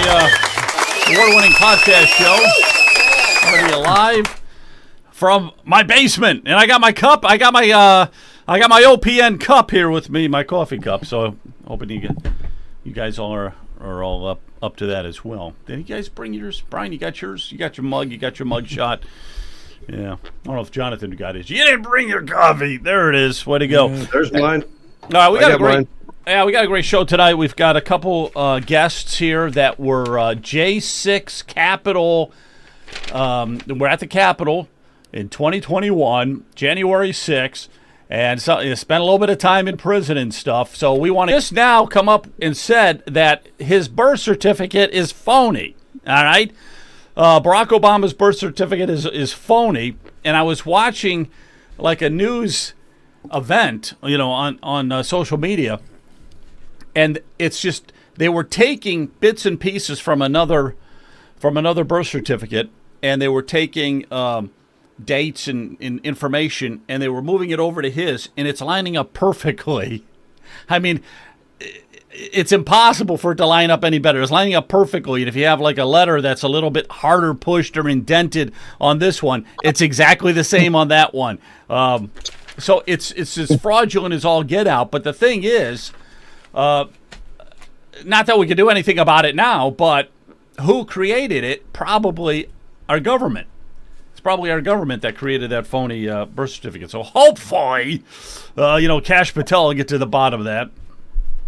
award-winning podcast show. I'm going to be live from my basement, and I got my cup. I got my OPN cup here with me, my coffee cup. So hoping you guys all are all up to that as well. Did you guys bring yours, Brian? You got yours? You got your mug? You got your mug shot? Yeah. I don't know if Jonathan got his. You didn't bring your coffee. There it is. Way to go. There's mine. All right, we got a great show tonight. We've got a couple guests here that were J6 Capitol. We're at the Capitol in 2021, January 6th, and so he spent a little bit of time in prison and stuff. So we want to just now come up and said that his birth certificate is phony. All right, Barack Obama's birth certificate is phony, and I was watching like a news event, on social media, and it's just they were taking bits and pieces from another birth certificate, and they were taking dates and information, and they were moving it over to his, and it's lining up perfectly. I mean, it's impossible for it to line up any better. It's lining up perfectly, and if you have like a letter that's a little bit harder pushed or indented on this one, it's exactly the same on that one. So it's as fraudulent as all get out. But the thing is, not that we can do anything about it now, but who created it? Probably our government. It's probably our government that created that phony birth certificate. So hopefully, Kash Patel will get to the bottom of that.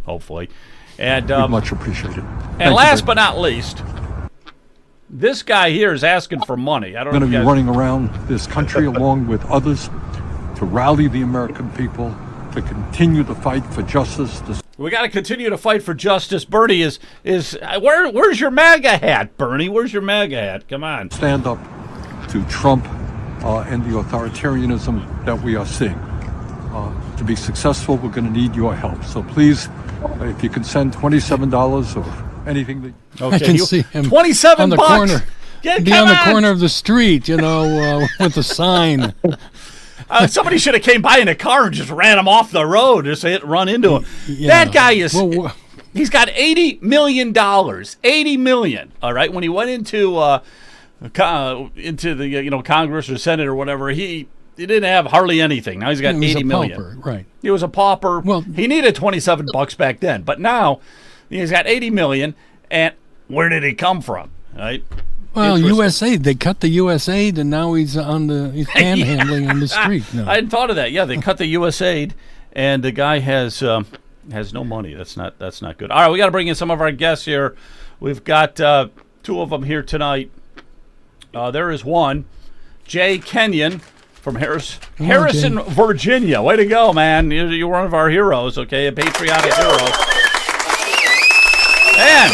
Hopefully. And much appreciated. And last but not least, this guy here is asking for money. I don't know. I'm going to be running around this country along with others to rally the American people to continue the fight for justice. We got to continue to fight for justice. Bernie is where's your MAGA hat, Bernie? Where's your MAGA hat? Come on. Stand up to Trump and the authoritarianism that we are seeing. To be successful, we're going to need your help. So please, if you can send $27 or anything that I can see him $27 on the corner. Be on the corner of the street, with a sign. Somebody should have came by in a car and just ran him off the road, just run into him. Yeah. That guy is. He's got $80 million. $80 million. All right. When he went into the Congress or Senate or whatever, he didn't have hardly anything. Now he's got $80 million. Pauper, right. He was a pauper. Well, he needed $27 back then, but now he's got $80 million. And where did he come from? Right. Well, USAID. They cut the USAID, and now he's panhandling on the street. No. I hadn't thought of that. Yeah, they cut the USAID, and the guy has no money. That's not good. All right, we got to bring in some of our guests here. We've got two of them here tonight. There is one, Jay Kenyon from Harrison, Virginia. Way to go, man! You're one of our heroes. Okay, a patriotic hero. And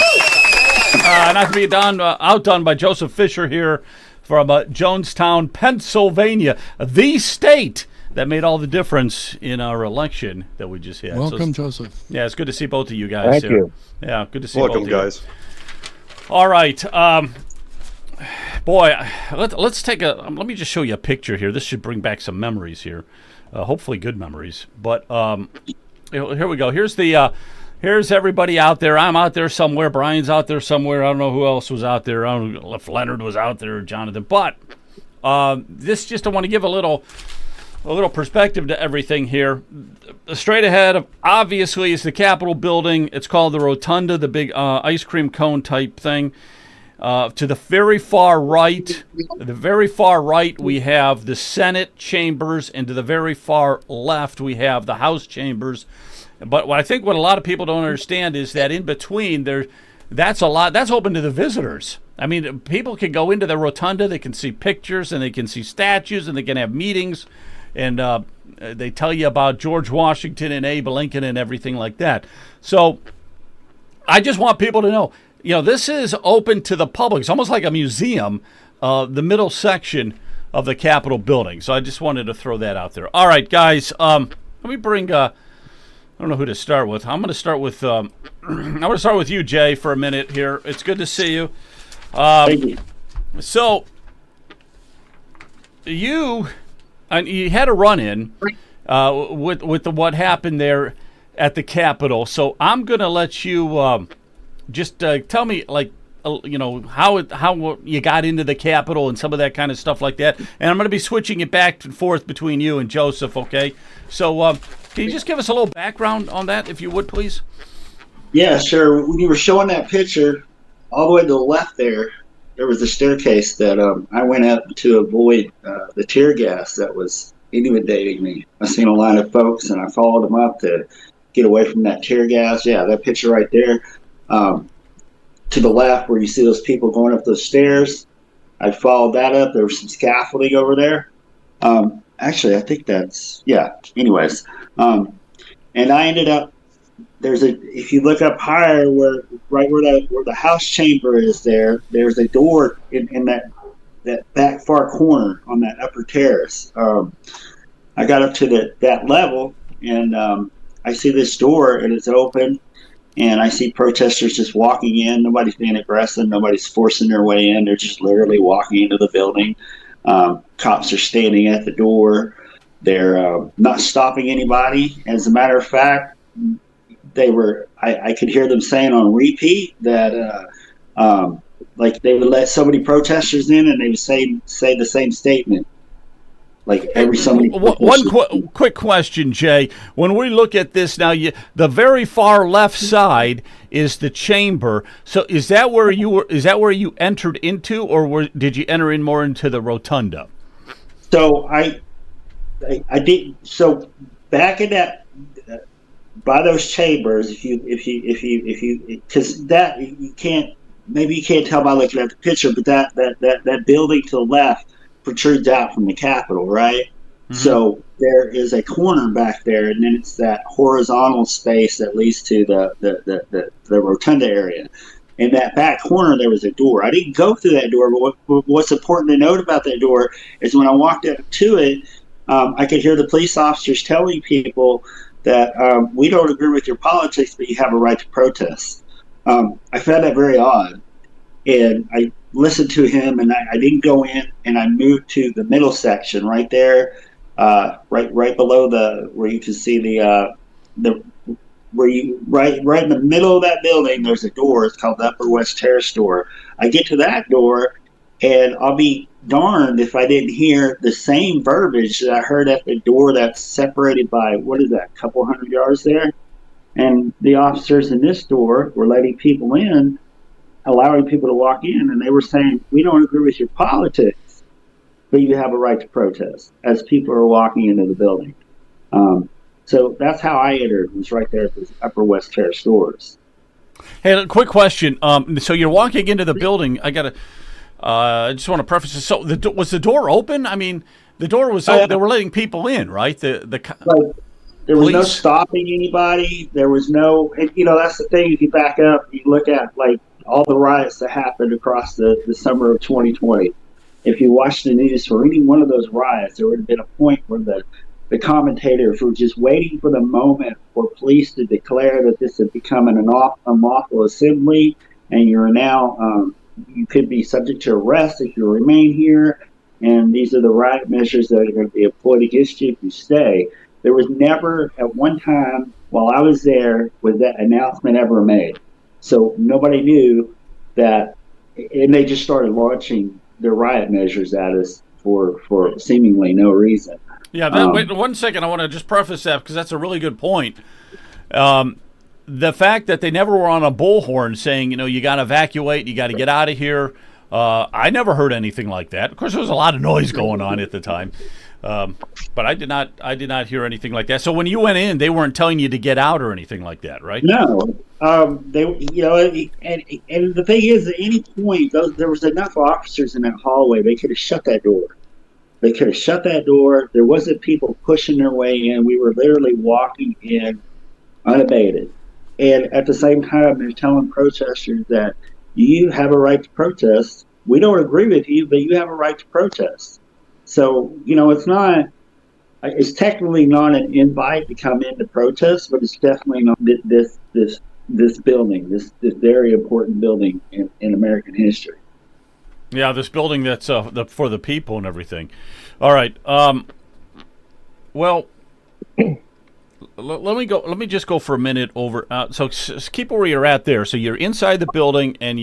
not to be outdone by Joseph Fischer here from Jonestown, Pennsylvania, the state that made all the difference in our election that we just had. Welcome, Joseph. Yeah, it's good to see both of you guys. Thank you. Yeah, good to see Welcome, both of you. guys. All right. Boy, let's take let me just show you a picture here. This should bring back some memories here. Hopefully good memories. But here we go. Here's everybody out there. I'm out there somewhere. Brian's out there somewhere. I don't know who else was out there. I don't know if Leonard was out there or Jonathan. But this just I want to give a little perspective to everything here. Straight ahead, obviously, is the Capitol building. It's called the Rotunda, the big ice cream cone type thing. To the very far right, we have the Senate chambers, and to the very far left, we have the House chambers. But what a lot of people don't understand is that in between that's open to the visitors. I mean, people can go into the rotunda, they can see pictures, and they can see statues, and they can have meetings, and they tell you about George Washington and Abe Lincoln and everything like that. So I just want people to know, this is open to the public. It's almost like a museum, the middle section of the Capitol building. So I just wanted to throw that out there. All right, guys, let me bring I don't know who to start with. I'm going to start with you, Jay, for a minute here. It's good to see you. Thank you. So you had a run-in with what happened there at the Capitol. So I'm going to let you just tell me like how you got into the Capitol and some of that kind of stuff like that. And I'm going to be switching it back and forth between you and Joseph, okay? So can you just give us a little background on that, if you would, please? Yeah, sure. When you were showing that picture, all the way to the left there was a staircase that I went up to avoid the tear gas that was intimidating me. I seen a line of folks, and I followed them up to get away from that tear gas. Yeah, that picture right there. To the left, where you see those people going up those stairs, I followed that up. There was some scaffolding over there. Actually, I think that's, yeah. Anyways, and I ended up, if you look up higher, where the House chamber is there's a door in that back far corner on that upper terrace. I got up to that level, and I see this door, and it's open, and I see protesters just walking in. Nobody's being aggressive. Nobody's forcing their way in. They're just literally walking into the building. Cops are standing at the door. They're not stopping anybody. As a matter of fact, I could hear them saying on repeat that like they would let so many protesters in, and they would say the same statement. Like every so many. One quick question, Jay. When we look at this now, the very far left side is the chamber. So is that where you were? Is that where you entered into, or did you enter in more into the rotunda? So I did. So back in that, by those chambers, if you, because that you can't. Maybe you can't tell by looking at the picture, but that building to the left protrudes out from the Capitol, right? Mm-hmm. So there is a corner back there, and then it's that horizontal space that leads to the rotunda area. In that back corner, there was a door. I didn't go through that door, but what's important to note about that door is when I walked up to it, I could hear the police officers telling people that we don't agree with your politics, but you have a right to protest. I found that very odd, and I listened to him, and I didn't go in, and I moved to the middle section right there, right below where you can see right in the middle of that building. There's a door. It's called the Upper West Terrace door. I get to that door, and I'll be darned if I didn't hear the same verbiage that I heard at the door that's separated by, what is that, a couple hundred yards there? And the officers in this door were letting people in, allowing people to walk in, and they were saying, we don't agree with your politics, but you have a right to protest, as people are walking into the building. So that's how I entered, was right there at the Upper West Terrace doors. Hey, a quick question. So you're walking into the building. I just want to preface this. So was the door open? I mean, the door was open. They were letting people in, right? There was no stopping anybody. There was no, that's the thing. If you back up, you look at like all the riots that happened across the summer of 2020. If you watched the news for any one of those riots, there would have been a point where the commentators were just waiting for the moment for police to declare that this had become an unlawful assembly, and you're now, you could be subject to arrest if you remain here, and these are the riot measures that are going to be employed against you if you stay. There was never, at one time, while I was there, was that announcement ever made. So nobody knew that, and they just started launching their riot measures at us for seemingly no reason. Yeah, wait 1 second. I want to just preface that because that's a really good point. The fact that they never were on a bullhorn saying, you got to evacuate, you got to get out of here. I never heard anything like that. Of course, there was a lot of noise going on at the time. But I did not hear anything like that. So when you went in, they weren't telling you to get out or anything like that, right? No. They, and the thing is, at any point, there was enough officers in that hallway. They could have shut that door. There wasn't people pushing their way in. We were literally walking in unabated. And at the same time, they're telling protesters that you have a right to protest. We don't agree with you, but you have a right to protest. So, it's technically not an invite to come in to protest, but it's definitely not this building, this very important building in American history. Yeah, this building that's for the people and everything. All right. Well, Let me just go for a minute over. So keep where you're at there. So you're inside the building, and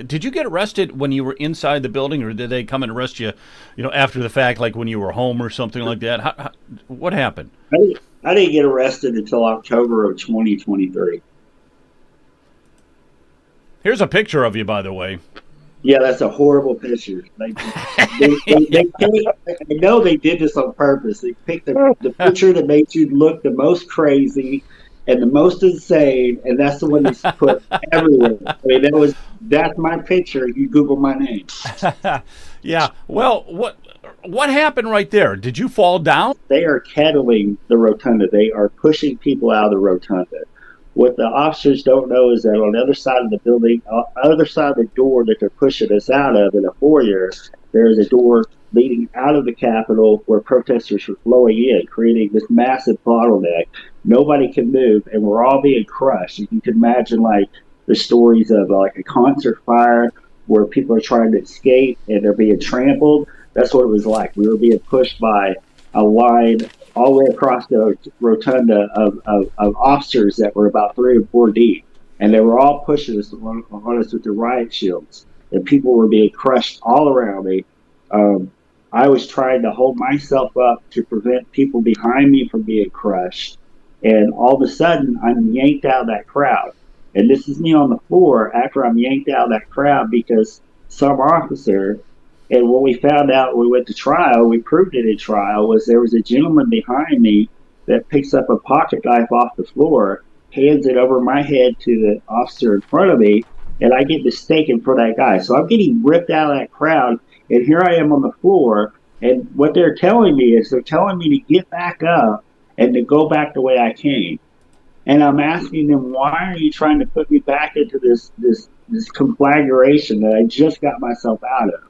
did you get arrested when you were inside the building, or did they come and arrest you, after the fact, like when you were home or something like that? What happened? I didn't get arrested until October of 2023. Here's a picture of you, by the way. Yeah, that's a horrible picture. I know they did this on purpose. They picked the picture that makes you look the most crazy and the most insane, and that's the one they put everywhere. I mean, that's my picture. You Google my name. Yeah. Well, what happened right there? Did you fall down? They are kettling the rotunda. They are pushing people out of the rotunda. What the officers don't know is that on the other side of the building, other side of the door that they're pushing us out of in a foyer, there is a door leading out of the Capitol where protesters were flowing in, creating this massive bottleneck. Nobody can move, and we're all being crushed. You can imagine like the stories of like a concert fire where people are trying to escape and they're being trampled. That's what it was like. We were being pushed by a line all the way across the rotunda of officers that were about 3 or 4 deep. And they were all pushing us on us with the riot shields. And people were being crushed all around me. I was trying to hold myself up to prevent people behind me from being crushed. And all of a sudden, I'm yanked out of that crowd. And this is me on the floor after I'm yanked out of that crowd because some officer. And what we found out when we went to trial, we proved it in trial, was there was a gentleman behind me that picks up a pocket knife off the floor, hands it over my head to the officer in front of me, and I get mistaken for that guy. So I'm getting ripped out of that crowd, and here I am on the floor, and what they're telling me is they're telling me to get back up and to go back the way I came. And I'm asking them, why are you trying to put me back into this conflagration that I just got myself out of?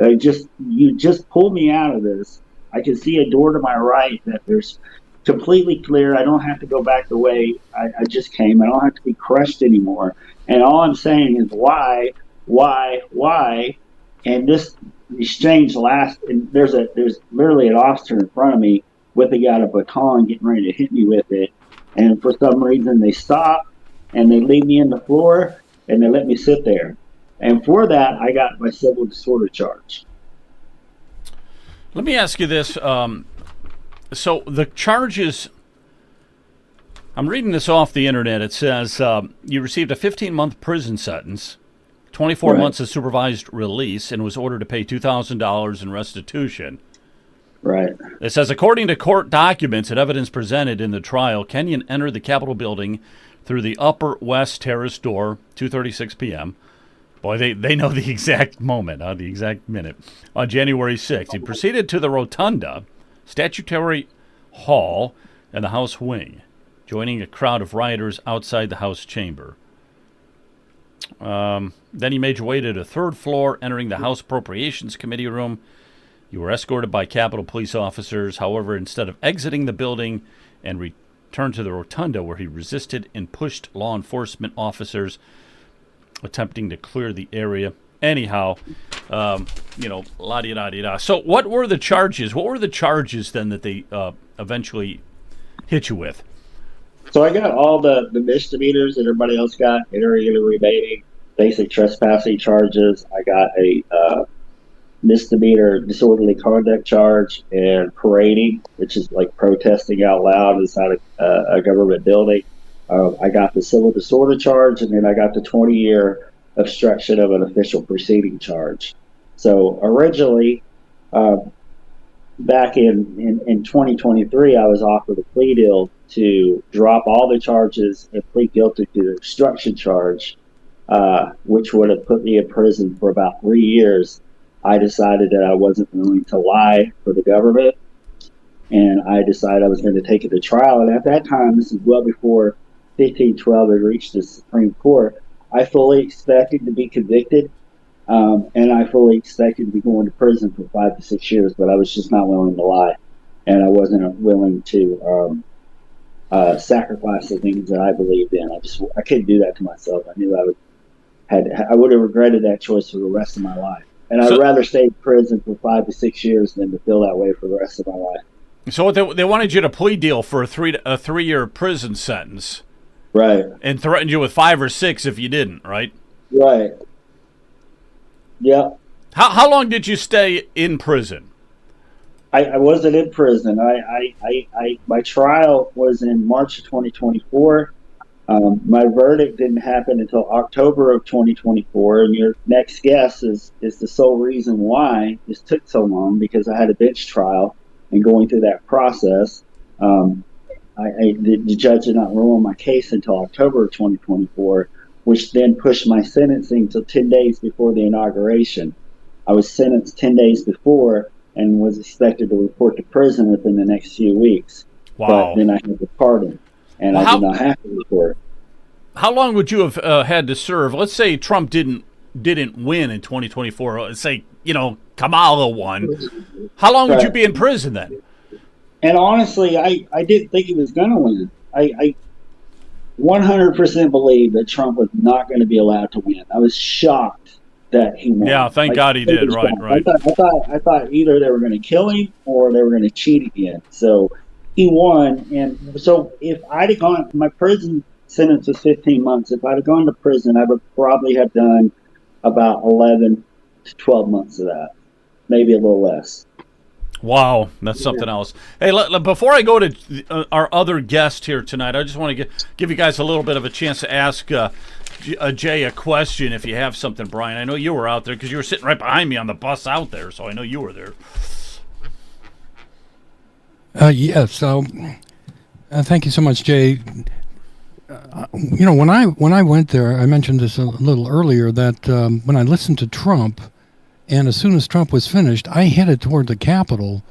You just pulled me out of this. I can see a door to my right that there's completely clear. I don't have to go back the way I just came. I don't have to be crushed anymore. And all I'm saying is why? And this exchange lasts. And there's literally an officer in front of me with a baton getting ready to hit me with it. And for some reason they stop and they leave me in the floor and they let me sit there. And for that, I got my civil disorder charge. Let me ask you this. So the charges, I'm reading this off the internet. It says you received a 15-month prison sentence, 24 months of supervised release, and was ordered to pay $2,000 in restitution. Right. It says, according to court documents and evidence presented in the trial, Kenyon entered the Capitol building through the Upper West Terrace door, 2:36 p.m., Boy, they know the exact moment, the exact minute. On January 6th, he proceeded to the Rotunda, Statuary Hall, and the House wing, joining a crowd of rioters outside the House chamber. Then he made your way to the third floor, entering the House Appropriations Committee room. You were escorted by Capitol police officers. However, instead of exiting the building and returned to the Rotunda, where he resisted and pushed law enforcement officers attempting to clear the area. Anyhow, la-di-da-di-da. So what were the charges? What were the charges then that they eventually hit you with? So I got all the misdemeanors that everybody else got, irregular remaining, basic trespassing charges. I got a misdemeanor disorderly conduct charge and parading, which is like protesting out loud inside a government building. I got the civil disorder charge, and then I got the 20-year obstruction of an official proceeding charge. So originally, back in 2023, I was offered a plea deal to drop all the charges and plead guilty to the obstruction charge, which would have put me in prison for about 3 years. I decided that I wasn't willing to lie for the government, and I decided I was going to take it to trial. And at that time, this is well before 1512 had reached the Supreme Court, I fully expected to be convicted, and I fully expected to be going to prison for 5 to 6 years, but I was just not willing to lie, and I wasn't willing to sacrifice the things that I believed in. I couldn't do that to myself. I knew I would have regretted that choice for the rest of my life, and I'd rather stay in prison for 5 to 6 years than to feel that way for the rest of my life. So they wanted you to plea deal for a 3-year prison sentence, Right. and threatened you with 5 or 6 if you didn't, right? Right. Yeah. How long did you stay in prison? I wasn't in prison. My trial was in March of 2024. My verdict didn't happen until October of 2024. And your next guess is the sole reason why this took so long, because I had a bench trial, and going through that process, the judge did not rule on my case until October of 2024, which then pushed my sentencing to 10 days before the inauguration. I was sentenced 10 days before and was expected to report to prison within the next few weeks. Wow. But then I had the pardon, and I did not have to report. How long would you have had to serve? Let's say Trump didn't win in 2024. Let's say, Kamala won. How long would you be in prison then? And honestly, I didn't think he was going to win. I 100% believed that Trump was not going to be allowed to win. I was shocked that he won. Yeah, thank God he did. Right. I thought either they were going to kill him or they were going to cheat again. So he won. And so if I'd have gone, my prison sentence was 15 months. If I'd have gone to prison, I would probably have done about 11 to 12 months of that, maybe a little less. Wow, that's something else. Hey, before I go to our other guest here tonight, I just want to give you guys a little bit of a chance to ask Jay a question if you have something, Brian. I know you were out there because you were sitting right behind me on the bus out there, so I know you were there. Yes. So, thank you so much, Jay. When I went there, I mentioned this a little earlier that when I listened to Trump, and as soon as Trump was finished, I headed toward the Capitol.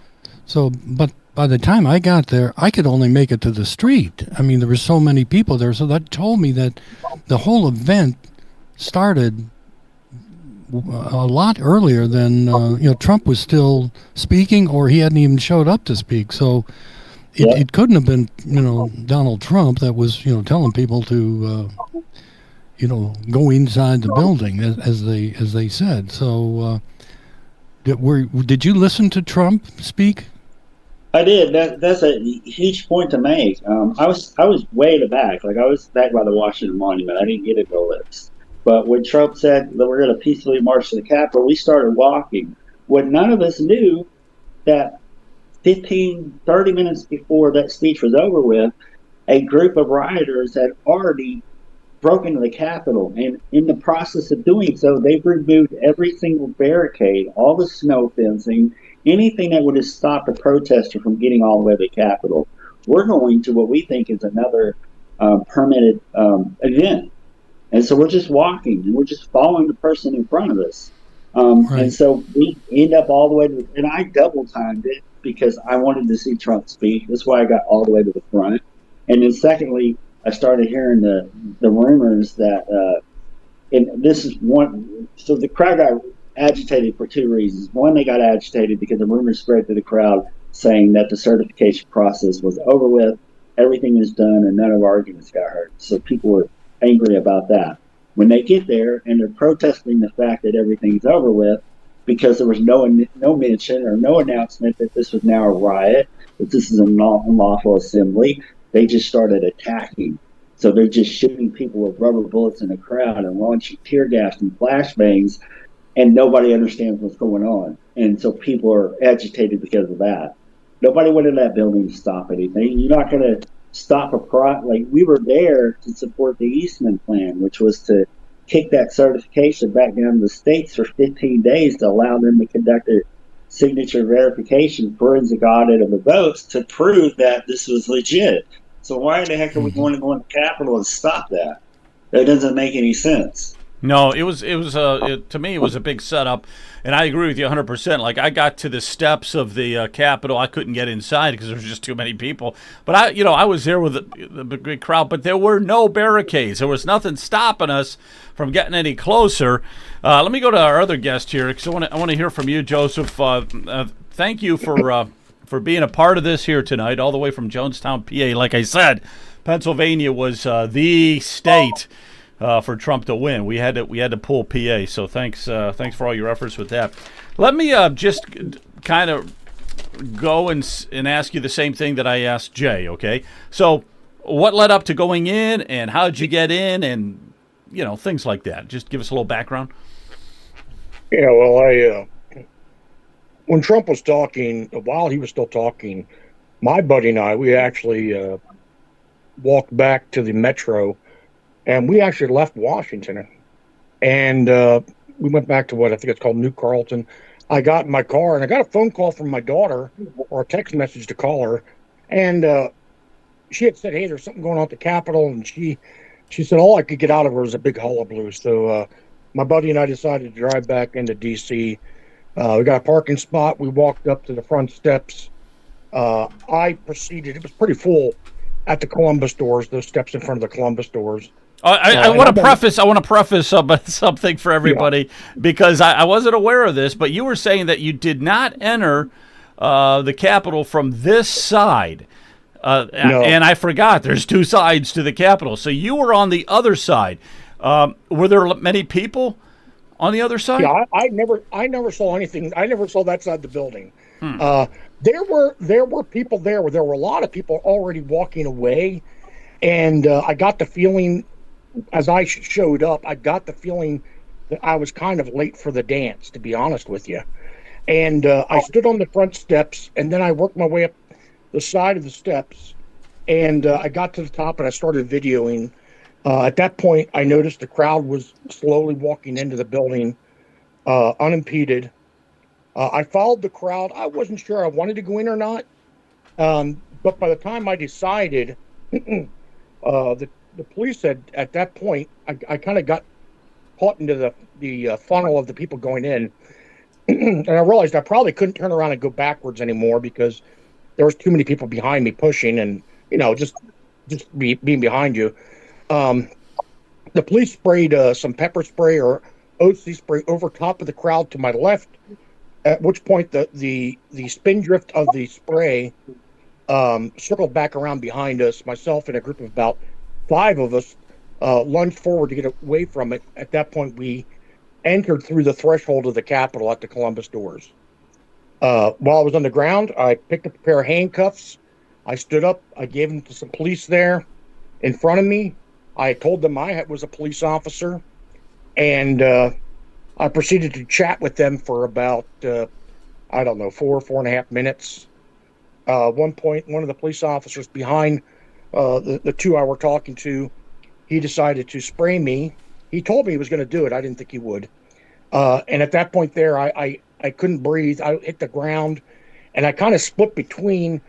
So, but by the time I got there, I could only make it to the street. I mean, there were so many people there. So that told me that the whole event started a lot earlier than, Trump was still speaking, or he hadn't even showed up to speak. So it couldn't have been, Donald Trump that was, telling people to, go inside the building, as they said. So, did you listen to Trump speak? I did. That's a huge point to make. I was way in the back. Like, I was back by the Washington Monument. I didn't get into the list. But when Trump said that we're going to peacefully march to the Capitol, we started walking. What none of us knew, that 15, 30 minutes before that speech was over with, a group of rioters had already broke into the Capitol, and in the process of doing so, they've removed every single barricade, all the snow fencing, anything that would have stopped a protester from getting all the way to the Capitol. We're going to what we think is another permitted event, and so we're just walking, and we're just following the person in front of us. Right. And so we end up all the way to, and I double timed it because I wanted to see Trump speak. That's why I got all the way to the front. And then secondly, I started hearing the rumors that, and this is one, so the crowd got agitated for two reasons. One, they got agitated because the rumors spread to the crowd saying that the certification process was over with, everything was done, and none of our arguments got heard. So people were angry about that. When they get there and they're protesting the fact that everything's over with, because there was no mention or no announcement that this was now a riot, that this is a unlawful assembly, they just started attacking. So they're just shooting people with rubber bullets in the crowd and launching tear gas and flashbangs, and nobody understands what's going on. And so people are agitated because of that. Nobody went in that building to stop anything. You're not going to stop like we were there to support the Eastman plan, which was to kick that certification back down to the states for 15 days to allow them to conduct a signature verification forensic audit of the votes to prove that this was legit. So why the heck are we going to go in the Capitol and stop that? That doesn't make any sense. No, to me, it was a big setup, and I agree with you 100%. Like, I got to the steps of the Capitol, I couldn't get inside because there was just too many people. But I was there with the big crowd, but there were no barricades. There was nothing stopping us from getting any closer. Let me go to our other guest here because I want to hear from you, Joseph. Thank you for being a part of this here tonight, all the way from Jonestown, PA. Like I said, Pennsylvania was the state for Trump to win. We had to pull PA. So thanks for all your efforts with that. Let me just kind of go and ask you the same thing that I asked Jay, okay? So what led up to going in, and how did you get in, and, things like that? Just give us a little background. Yeah, well, when Trump was talking, while he was still talking, my buddy and I, we actually walked back to the metro, and we actually left Washington, and we went back to what I think it's called New Carlton. I got in my car, and I got a phone call from my daughter, or a text message to call her, and she had said, "Hey, there's something going on at the Capitol," and she said all I could get out of her was a big hullabaloo. So my buddy and I decided to drive back into D.C. We got a parking spot. We walked up to the front steps. I proceeded. It was pretty full at the Columbus doors. Those steps in front of the Columbus doors. I want to preface. I want to preface something for everybody, because I wasn't aware of this. But you were saying that you did not enter the Capitol from this side, No. and I forgot. There's two sides to the Capitol, so you were on the other side. Were there many people on the other side? Yeah, I never saw anything. I never saw that side of the building. There were people there. There were a lot of people already walking away, and I got the feeling, as I showed up, I got the feeling that I was kind of late for the dance, to be honest with you. And I stood on the front steps, and then I worked my way up the side of the steps, and I got to the top, and I started videoing. At that point, I noticed the crowd was slowly walking into the building, unimpeded. I followed the crowd. I wasn't sure I wanted to go in or not, but by the time I decided, the police had, at that point, I kind of got caught into the funnel of the people going in, and I realized I probably couldn't turn around and go backwards anymore because there was too many people behind me pushing, and just being behind you. The police sprayed some pepper spray or OC spray over top of the crowd to my left, at which point the spin drift of the spray circled back around behind us. Myself and a group of about 5 of us lunged forward to get away from it. At that point, we entered through the threshold of the Capitol at the Columbus doors. While I was on the ground, I picked up a pair of handcuffs. I stood up. I gave them to some police there in front of me. I told them I was a police officer, and I proceeded to chat with them for about, 4.5 minutes. One point, one of the police officers behind the 2 I were talking to, he decided to spray me. He told me he was going to do it. I didn't think he would. And at that point there, I couldn't breathe. I hit the ground, and I kind of split between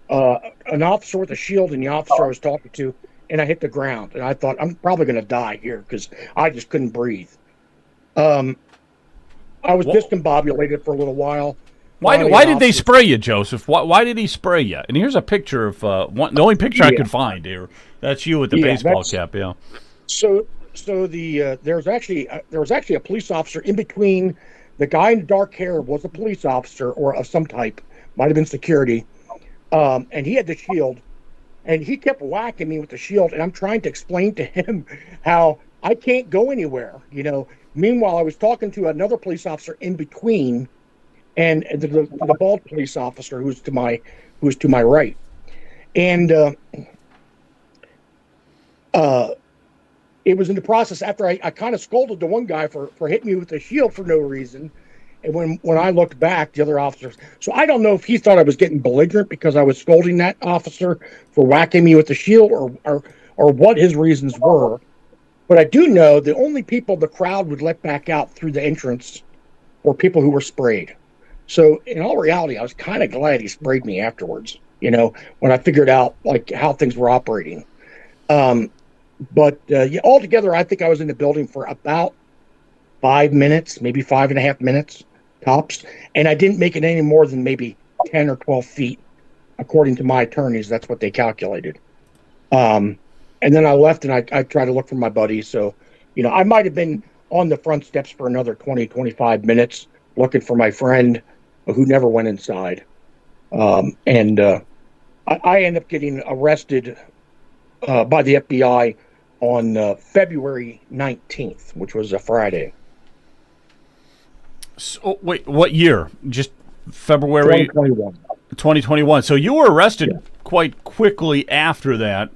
an officer with a shield and the officer I was talking to, and I hit the ground. And I thought, I'm probably going to die here because I just couldn't breathe. I was discombobulated for a little while. Why did they spray you, Joseph? Why did he spray you? And here's a picture of the only picture I could find here. That's you with the baseball cap. Yeah. So there was actually a police officer in between. The guy in dark hair was a police officer or of some type, might have been security, and he had the shield, and he kept whacking me with the shield. And I'm trying to explain to him how I can't go anywhere. Meanwhile, I was talking to another police officer in between, and the bald police officer who was to my right, and it was in the process after I kind of scolded the one guy for hitting me with the shield for no reason, and when I looked back, the other officers. So I don't know if he thought I was getting belligerent because I was scolding that officer for whacking me with the shield, or what his reasons were. But I do know the only people the crowd would let back out through the entrance were people who were sprayed. So in all reality, I was kind of glad he sprayed me afterwards, when I figured out how things were operating. But altogether, I think I was in the building for about 5 minutes, maybe 5.5 minutes tops. And I didn't make it any more than maybe 10 or 12 feet. According to my attorneys, that's what they calculated. And then I left, and I tried to look for my buddy. So, I might have been on the front steps for another 20, 25 minutes looking for my friend who never went inside. I ended up getting arrested by the FBI on February 19th, which was a Friday. So, wait, what year? Just February? 2021. 2021. So you were arrested quite quickly after that.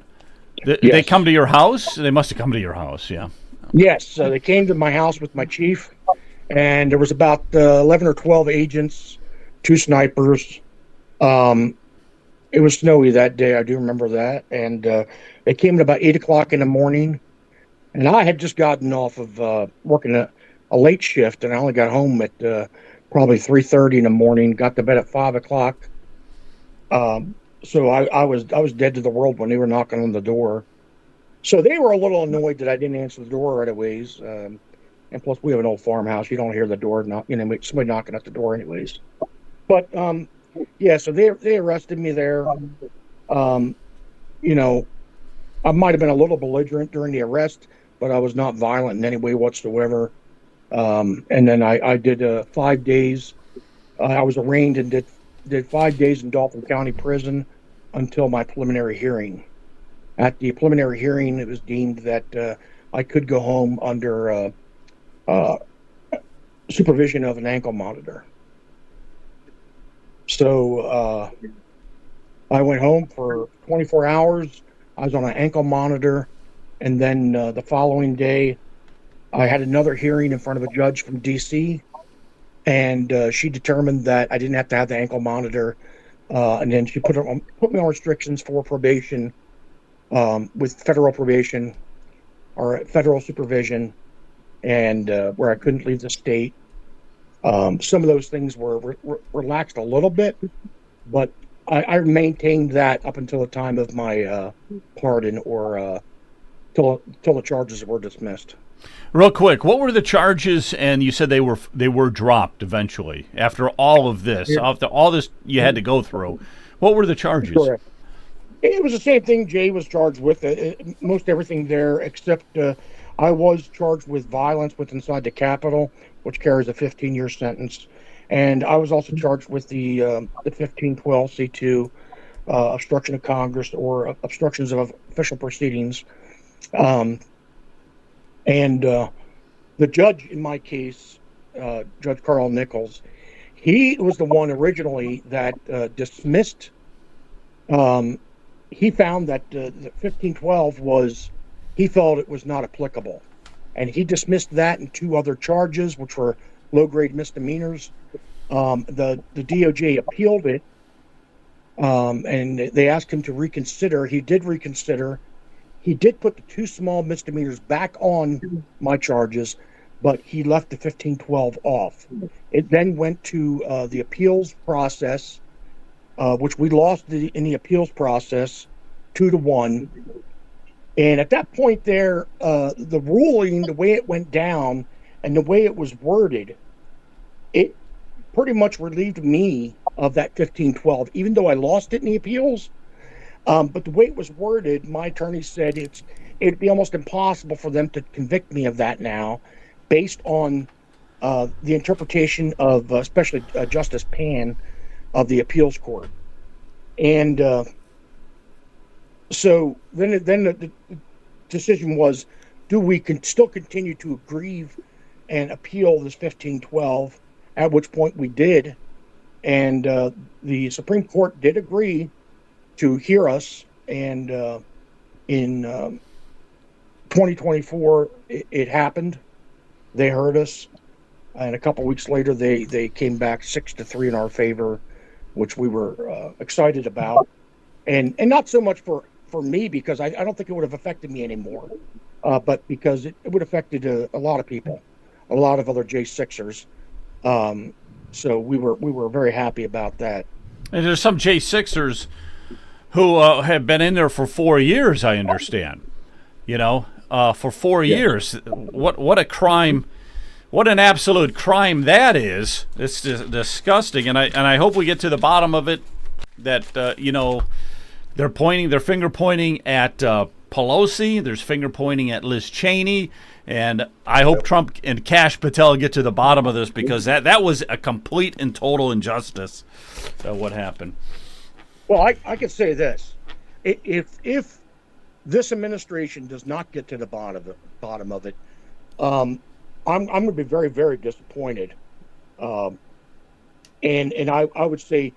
They come to your house? They must have come to your house, yeah. Yes, so they came to my house with my chief, and there was about 11 or 12 agents, 2 snipers. It was snowy that day, I do remember that, and they came at about 8 o'clock in the morning, and I had just gotten off of working a late shift, and I only got home at probably 3:30 in the morning, got to bed at 5 o'clock. So I was dead to the world when they were knocking on the door. So they were a little annoyed that I didn't answer the door right away. And plus, we have an old farmhouse. You don't hear the door, somebody knocking at the door anyways. But, yeah, so they arrested me there. I might have been a little belligerent during the arrest, but I was not violent in any way whatsoever. And then I did 5 days. I was arraigned and did 5 days in Dauphin County Prison until my preliminary hearing. At the preliminary hearing, it was deemed that I could go home under supervision of an ankle monitor. So I went home for 24 hours. I was on an ankle monitor. And then the following day, I had another hearing in front of a judge from D.C., and she determined that I didn't have to have the ankle monitor. And then she put me on restrictions for probation with federal probation or federal supervision, and where I couldn't leave the state. Some of those things were relaxed a little bit, but I maintained that up until the time of my pardon or till the charges were dismissed. Real quick, what were the charges? And you said they were dropped eventually after all of this, after all this you had to go through. What were the charges? Correct. It was the same thing Jay was charged with, most everything there, except I was charged with violence with inside the Capitol, which carries a 15-year sentence. And I was also charged with the 1512 C2, obstruction of Congress or obstructions of official proceedings. And the judge in my case, Judge Carl Nichols, he was the one originally that dismissed. He found that the 1512 he felt it was not applicable. And he dismissed that and 2 other charges, which were low-grade misdemeanors. The DOJ appealed it, and they asked him to reconsider. He did reconsider. He did put the 2 small misdemeanors back on my charges, but he left the 1512 off. It then went to the appeals process, which we lost in the appeals process 2-1. And at that point there, the ruling, the way it went down and the way it was worded, it pretty much relieved me of that 1512, even though I lost it in the appeals. But the way it was worded, my attorney said it'd be almost impossible for them to convict me of that now, based on the interpretation of especially Justice Pan of the appeals court. And so then the decision was, do we still continue to aggrieve and appeal this 1512, at which point we did. And the Supreme Court did agree to hear us, and in 2024 it happened. They heard us, and a couple weeks later they came back 6-3 in our favor, which we were excited about, and not so much for me, because I don't think it would have affected me anymore, but because it would have affected a lot of people, a lot of other J6ers. So we were very happy about that. And there's some J6ers who have been in there for 4 years, I understand. For 4 years. What a crime! What an absolute crime that is! It's disgusting, and I hope we get to the bottom of it. That they're finger pointing at Pelosi. There's finger pointing at Liz Cheney, and I hope Trump and Kash Patel get to the bottom of this, because that was a complete and total injustice. What happened? Well, I could say this: if this administration does not get to the bottom of it, I'm going to be very, very disappointed. And I would say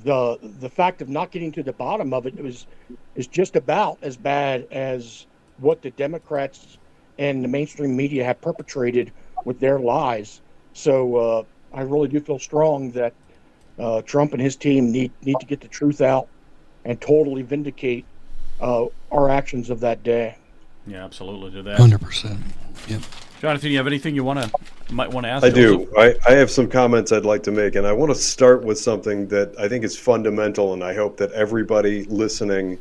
the fact of not getting to the bottom of it is just about as bad as what the Democrats and the mainstream media have perpetrated with their lies. So I really do feel strong that Trump and his team need to get the truth out and totally vindicate our actions of that day. Yeah, absolutely. Do that. 100%. Yep. Jonathan, you have anything you might want to ask? I do. I have some comments I'd like to make, and I want to start with something that I think is fundamental, and I hope that everybody listening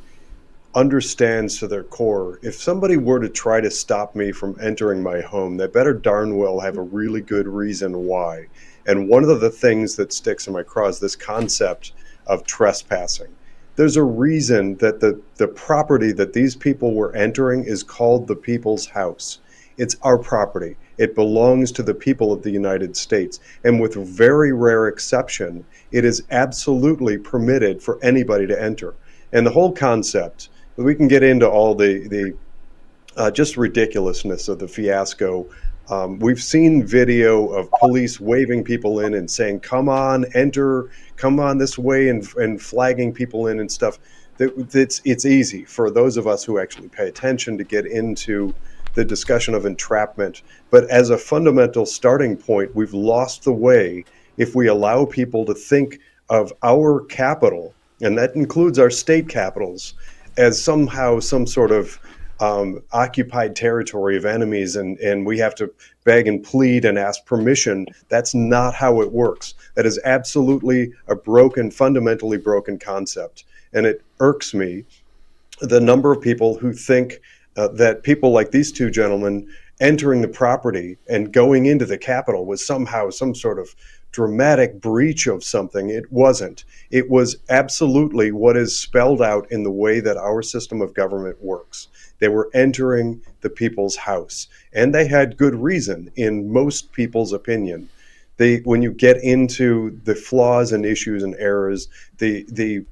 understands to their core. If somebody were to try to stop me from entering my home, they better darn well have a really good reason why. And one of the things that sticks in my craw is this concept of trespassing. There's a reason that the property that these people were entering is called the People's House. It's our property. It belongs to the people of the United States. And with very rare exception, it is absolutely permitted for anybody to enter. And the whole concept, we can get into all the just ridiculousness of the fiasco. We've seen video of police waving people in and saying, come on, enter, come on this way, and flagging people in and stuff. It's easy for those of us who actually pay attention to get into the discussion of entrapment. But as a fundamental starting point, we've lost the way if we allow people to think of our capital, and that includes our state capitals, as somehow some sort of occupied territory of enemies, and we have to beg and plead and ask permission. That's not how it works. That is absolutely a fundamentally broken concept. And it irks me, the number of people who think that people like these two gentlemen entering the property and going into the Capitol was somehow some sort of dramatic breach of something. It wasn't. It was absolutely what is spelled out in the way that our system of government works. They were entering the People's House, and they had good reason in most people's opinion. When you get into the flaws and issues and errors, the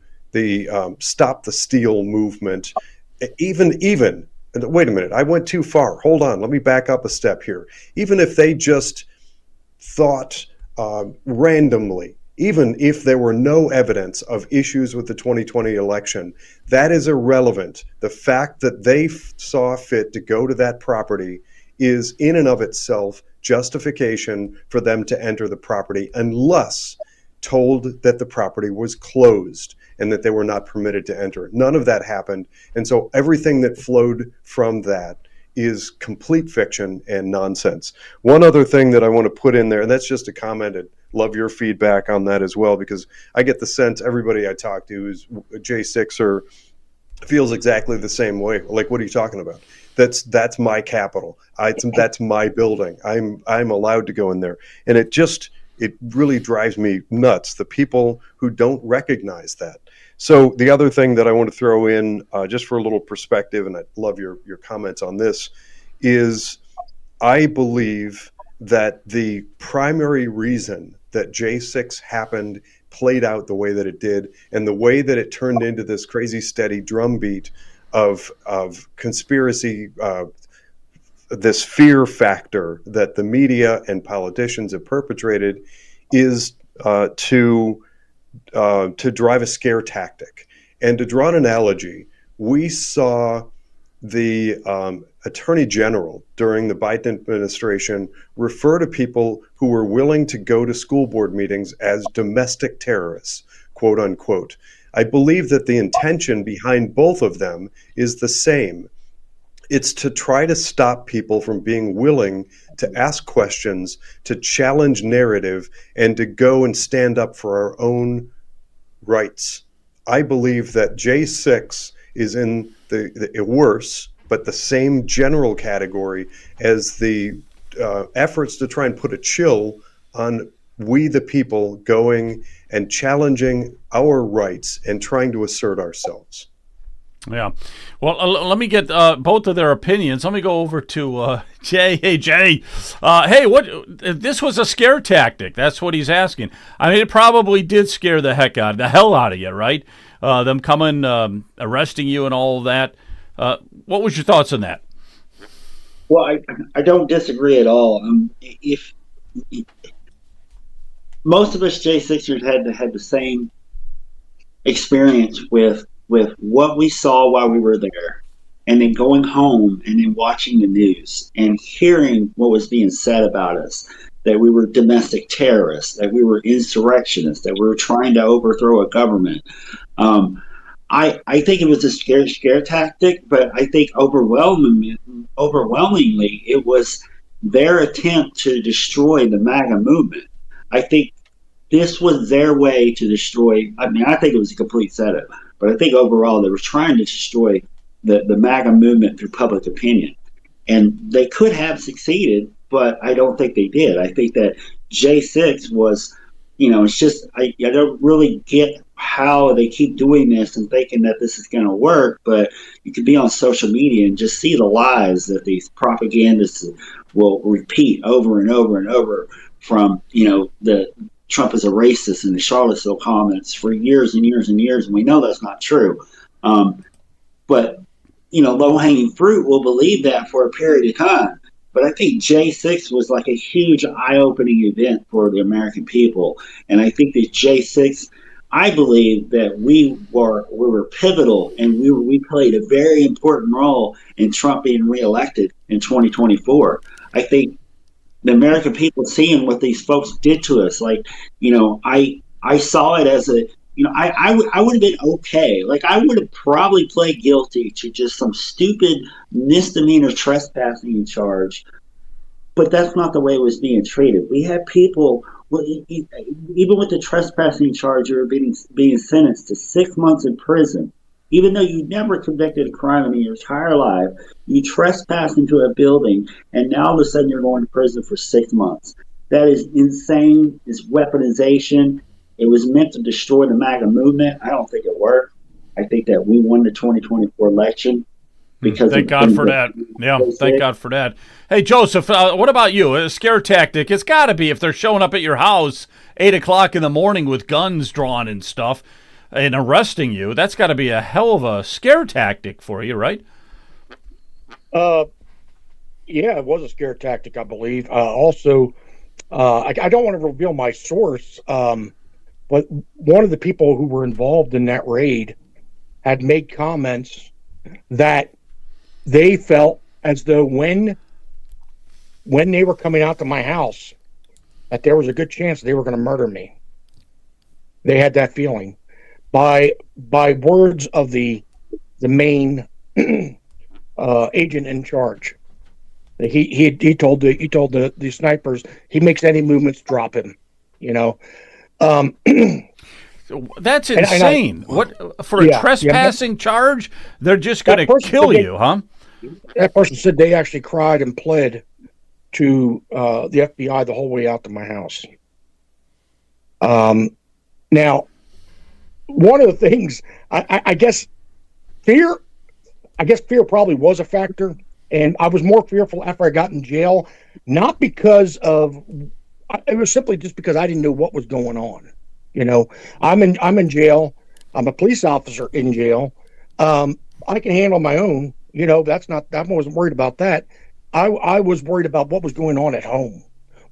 stop the steal movement, even wait a minute, I went too far. Hold on, let me back up a step here. Even if they just thought randomly, even if there were no evidence of issues with the 2020 election, that is irrelevant. The fact that they saw fit to go to that property is in and of itself justification for them to enter the property, unless told that the property was closed and that they were not permitted to enter. None of that happened. And so everything that flowed from that is complete fiction and nonsense. One other thing that I want to put in there, and that's just a comment, and love your feedback on that as well, because I get the sense everybody I talk to who's a J6er feels exactly the same way. Like, what are you talking about? That's my capital. That's my building. I'm allowed to go in there. And it really drives me nuts, the people who don't recognize that. So the other thing that I want to throw in, just for a little perspective, and I love your comments on this, is I believe that the primary reason that J6 happened, played out the way that it did, and the way that it turned into this crazy steady drumbeat of conspiracy, this fear factor that the media and politicians have perpetrated, is to drive a scare tactic. And to draw an analogy, we saw the Attorney General during the Biden administration refer to people who were willing to go to school board meetings as domestic terrorists, quote unquote. I believe that the intention behind both of them is the same. It's to try to stop people from being willing to ask questions, to challenge narrative, and to go and stand up for our own rights. I believe that J6 is in the worse, but the same general category as the efforts to try and put a chill on we the people going and challenging our rights and trying to assert ourselves. Yeah. Well, let me get both of their opinions. Let me go over to Jay. Hey, Jay. Hey, this was a scare tactic. That's what he's asking. I mean, it probably did scare the hell out of you, right? Them coming, arresting you and all of that. What was your thoughts on that? Well, I don't disagree at all. If most of us J6ers had the same experience with what we saw while we were there, and then going home and then watching the news and hearing what was being said about us, that we were domestic terrorists, that we were insurrectionists, that we were trying to overthrow a government. I think it was a scare tactic, but I think overwhelmingly it was their attempt to destroy the MAGA movement. I think this was their way to destroy. I mean, I think it was a complete setup, but I think overall they were trying to destroy the MAGA movement through public opinion. And they could have succeeded, but I don't think they did. I think that J6 was, it's just, I don't really get how they keep doing this and thinking that this is going to work, but you could be on social media and just see the lies that these propagandists will repeat over and over and over from, the Trump is a racist and the Charlottesville comments for years and years and years, and we know that's not true. But low-hanging fruit will believe that for a period of time. But I think J6 was like a huge eye-opening event for the American people. And I think that J6, I believe that we were pivotal, and we played a very important role in Trump being reelected in 2024. I think the American people seeing what these folks did to us, I saw it as I would have been okay. Like, I would have probably pled guilty to just some stupid misdemeanor trespassing charge, but that's not the way it was being treated. We had people, even with the trespassing charge, you were being sentenced to 6 months in prison. Even though you never convicted a crime in your entire life, you trespassed into a building, and now all of a sudden you're going to prison for 6 months. That is insane. It's weaponization. It was meant to destroy the MAGA movement. I don't think it worked. I think that we won the 2024 election because thank God for that. Yeah, thank God for that. Hey, Joseph, what about you? A scare tactic? It's got to be if they're showing up at your house 8 o'clock in the morning with guns drawn and stuff and arresting you. That's got to be a hell of a scare tactic for you, right? Yeah, it was a scare tactic, I believe. Also, I don't want to reveal my source. But one of the people who were involved in that raid had made comments that they felt as though when they were coming out to my house, that there was a good chance they were going to murder me. They had that feeling. By words of the main agent in charge. He told the snipers, he makes any movements, drop him. That's insane. What for a trespassing charge? They're just going to kill you, huh? That person said they actually cried and pled to the FBI the whole way out to my house. Now, one of the things I guess fear probably was a factor, and I was more fearful after I got in jail, not because of. It was simply just because I didn't know what was going on. I'm in jail. I'm a police officer in jail. I can handle my own. I wasn't worried about that. I was worried about what was going on at home.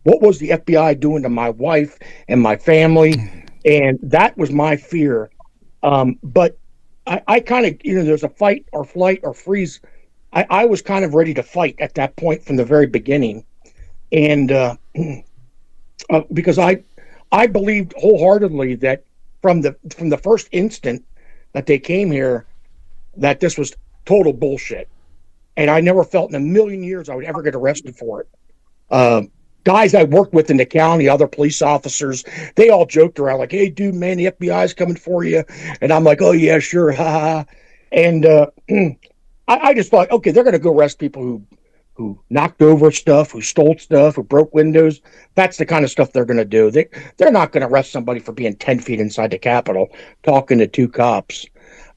What was the FBI doing to my wife and my family? And that was my fear. But I kind of, there's a fight or flight or freeze. I was kind of ready to fight at that point from the very beginning. And, because I believed wholeheartedly that from the first instant that they came here, that this was total bullshit, and I never felt in a million years I would ever get arrested for it. Guys I worked with in the county, other police officers, they all joked around like, "Hey, dude, man, the FBI's coming for you," and I'm like, "Oh yeah, sure, ha ha." And I just thought, okay, they're going to go arrest people who knocked over stuff, who stole stuff, who broke windows. That's the kind of stuff they're going to do. They're not going to arrest somebody for being 10 feet inside the Capitol talking to two cops.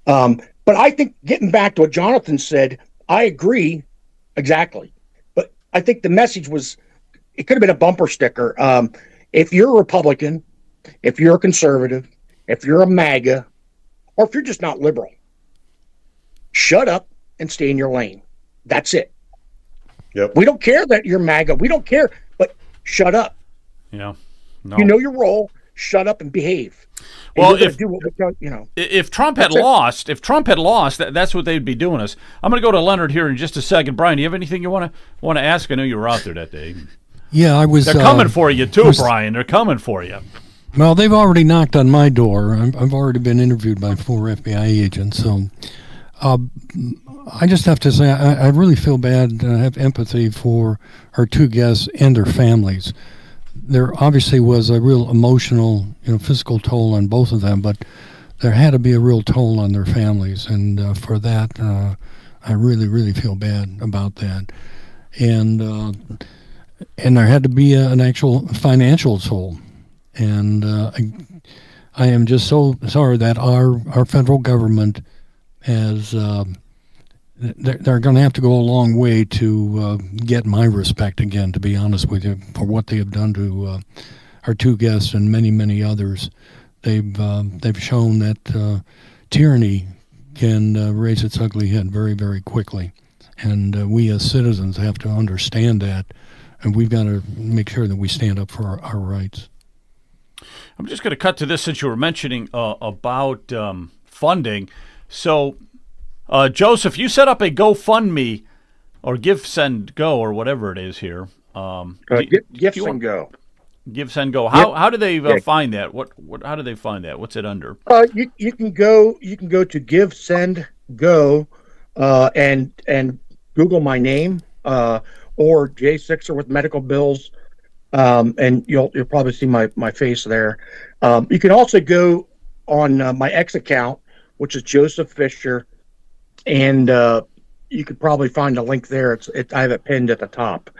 But I think, getting back to what Jonathan said, I agree exactly. But I think the message was, it could have been a bumper sticker. If you're a Republican, if you're a conservative, if you're a MAGA, or if you're just not liberal, shut up and stay in your lane. That's it. Yep. We don't care that you're MAGA. We don't care, but shut up. Yeah. No. You know your role. shut up and behave. And Well, we're gonna if do what we tell, you know. if Trump had lost, that's what they'd be doing us. I'm going to go to Leonard here in just a second. Brian, do you have anything you want to ask? I know you were out there that day. Yeah, I was. They're coming for you too, Brian. They're coming for you. Well, they've already knocked on my door. I've already been interviewed by 4 FBI agents. So I just have to say I really feel bad. I have empathy for our 2 guests and their families. There obviously was a real emotional, physical toll on both of them, but there had to be a real toll on their families. And for that, I really, really feel bad about that. And there had to be an actual financial toll. And I am just so sorry that our federal government has, they're going to have to go a long way to get my respect again, to be honest with you, for what they have done to our 2 guests and many, many others. They've shown that tyranny can raise its ugly head very, very quickly. And we as citizens have to understand that, and we've got to make sure that we stand up for our rights. I'm just going to cut to this since you were mentioning about funding. So, Joseph, you set up a GoFundMe or Give, Send, Go or whatever it is here. Give, Send, Go. Give, Send, Go. How do they find that? How do they find that? What's it under? You can go to Give, Send, Go, and Google my name or J Sixer with medical bills. And you'll probably see my face there. You can also go on my X account, which is Joseph Fischer, and you could probably find a link there. I have it pinned at the top.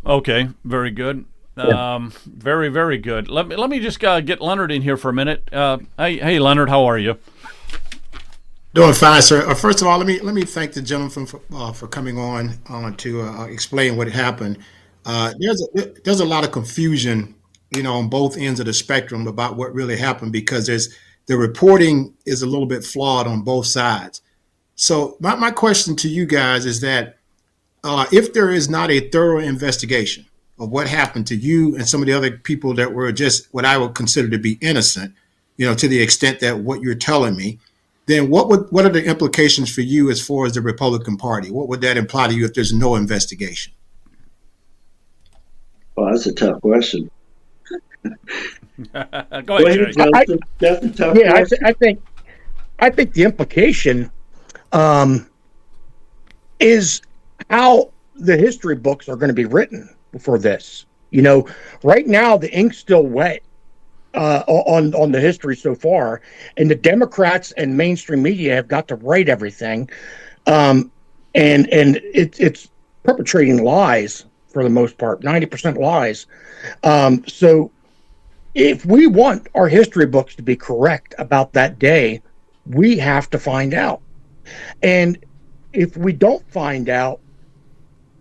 Okay, very good. Very, very good. Let me just get Leonard in here for a minute. Hey, Leonard, how are you? Doing fine, sir. First of all, let me thank the gentleman for coming on to explain what happened. There's a lot of confusion, on both ends of the spectrum about what really happened because the reporting is a little bit flawed on both sides. So my question to you guys is that if there is not a thorough investigation of what happened to you and some of the other people that were just what I would consider to be innocent, to the extent that what you're telling me, then what are the implications for you as far as the Republican Party? What would that imply to you if there's no investigation? Well, that's a tough question. Go ahead, Jay. That's a tough question. I think the implication is how the history books are going to be written for this. Right now the ink's still wet on the history so far, and the Democrats and mainstream media have got to write everything, and it's perpetrating lies for the most part, 90% lies. So if we want our history books to be correct about that day, we have to find out. And if we don't find out,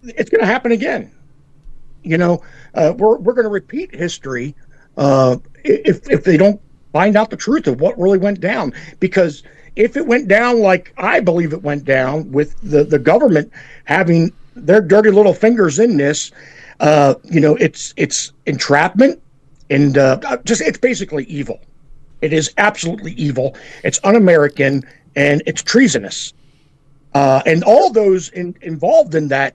it's going to happen again. We're going to repeat history if they don't find out the truth of what really went down. Because if it went down like I believe it went down, with the government having their dirty little fingers in this, it's entrapment and it's basically evil. It is absolutely evil. It's un-American and it's treasonous. And all those involved in that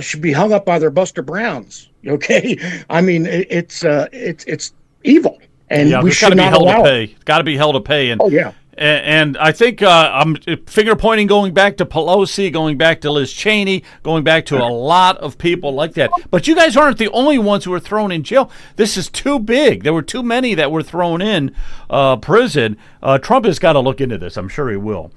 should be hung up by their Buster Browns. Okay, I mean it's evil, and we should not allow it. It's got to be held to pay. And oh yeah. And I think I'm finger pointing going back to Pelosi, going back to Liz Cheney, going back to a lot of people like that. But you guys aren't the only ones who were thrown in jail. This is too big. There were too many that were thrown in prison. Trump has got to look into this. I'm sure he will.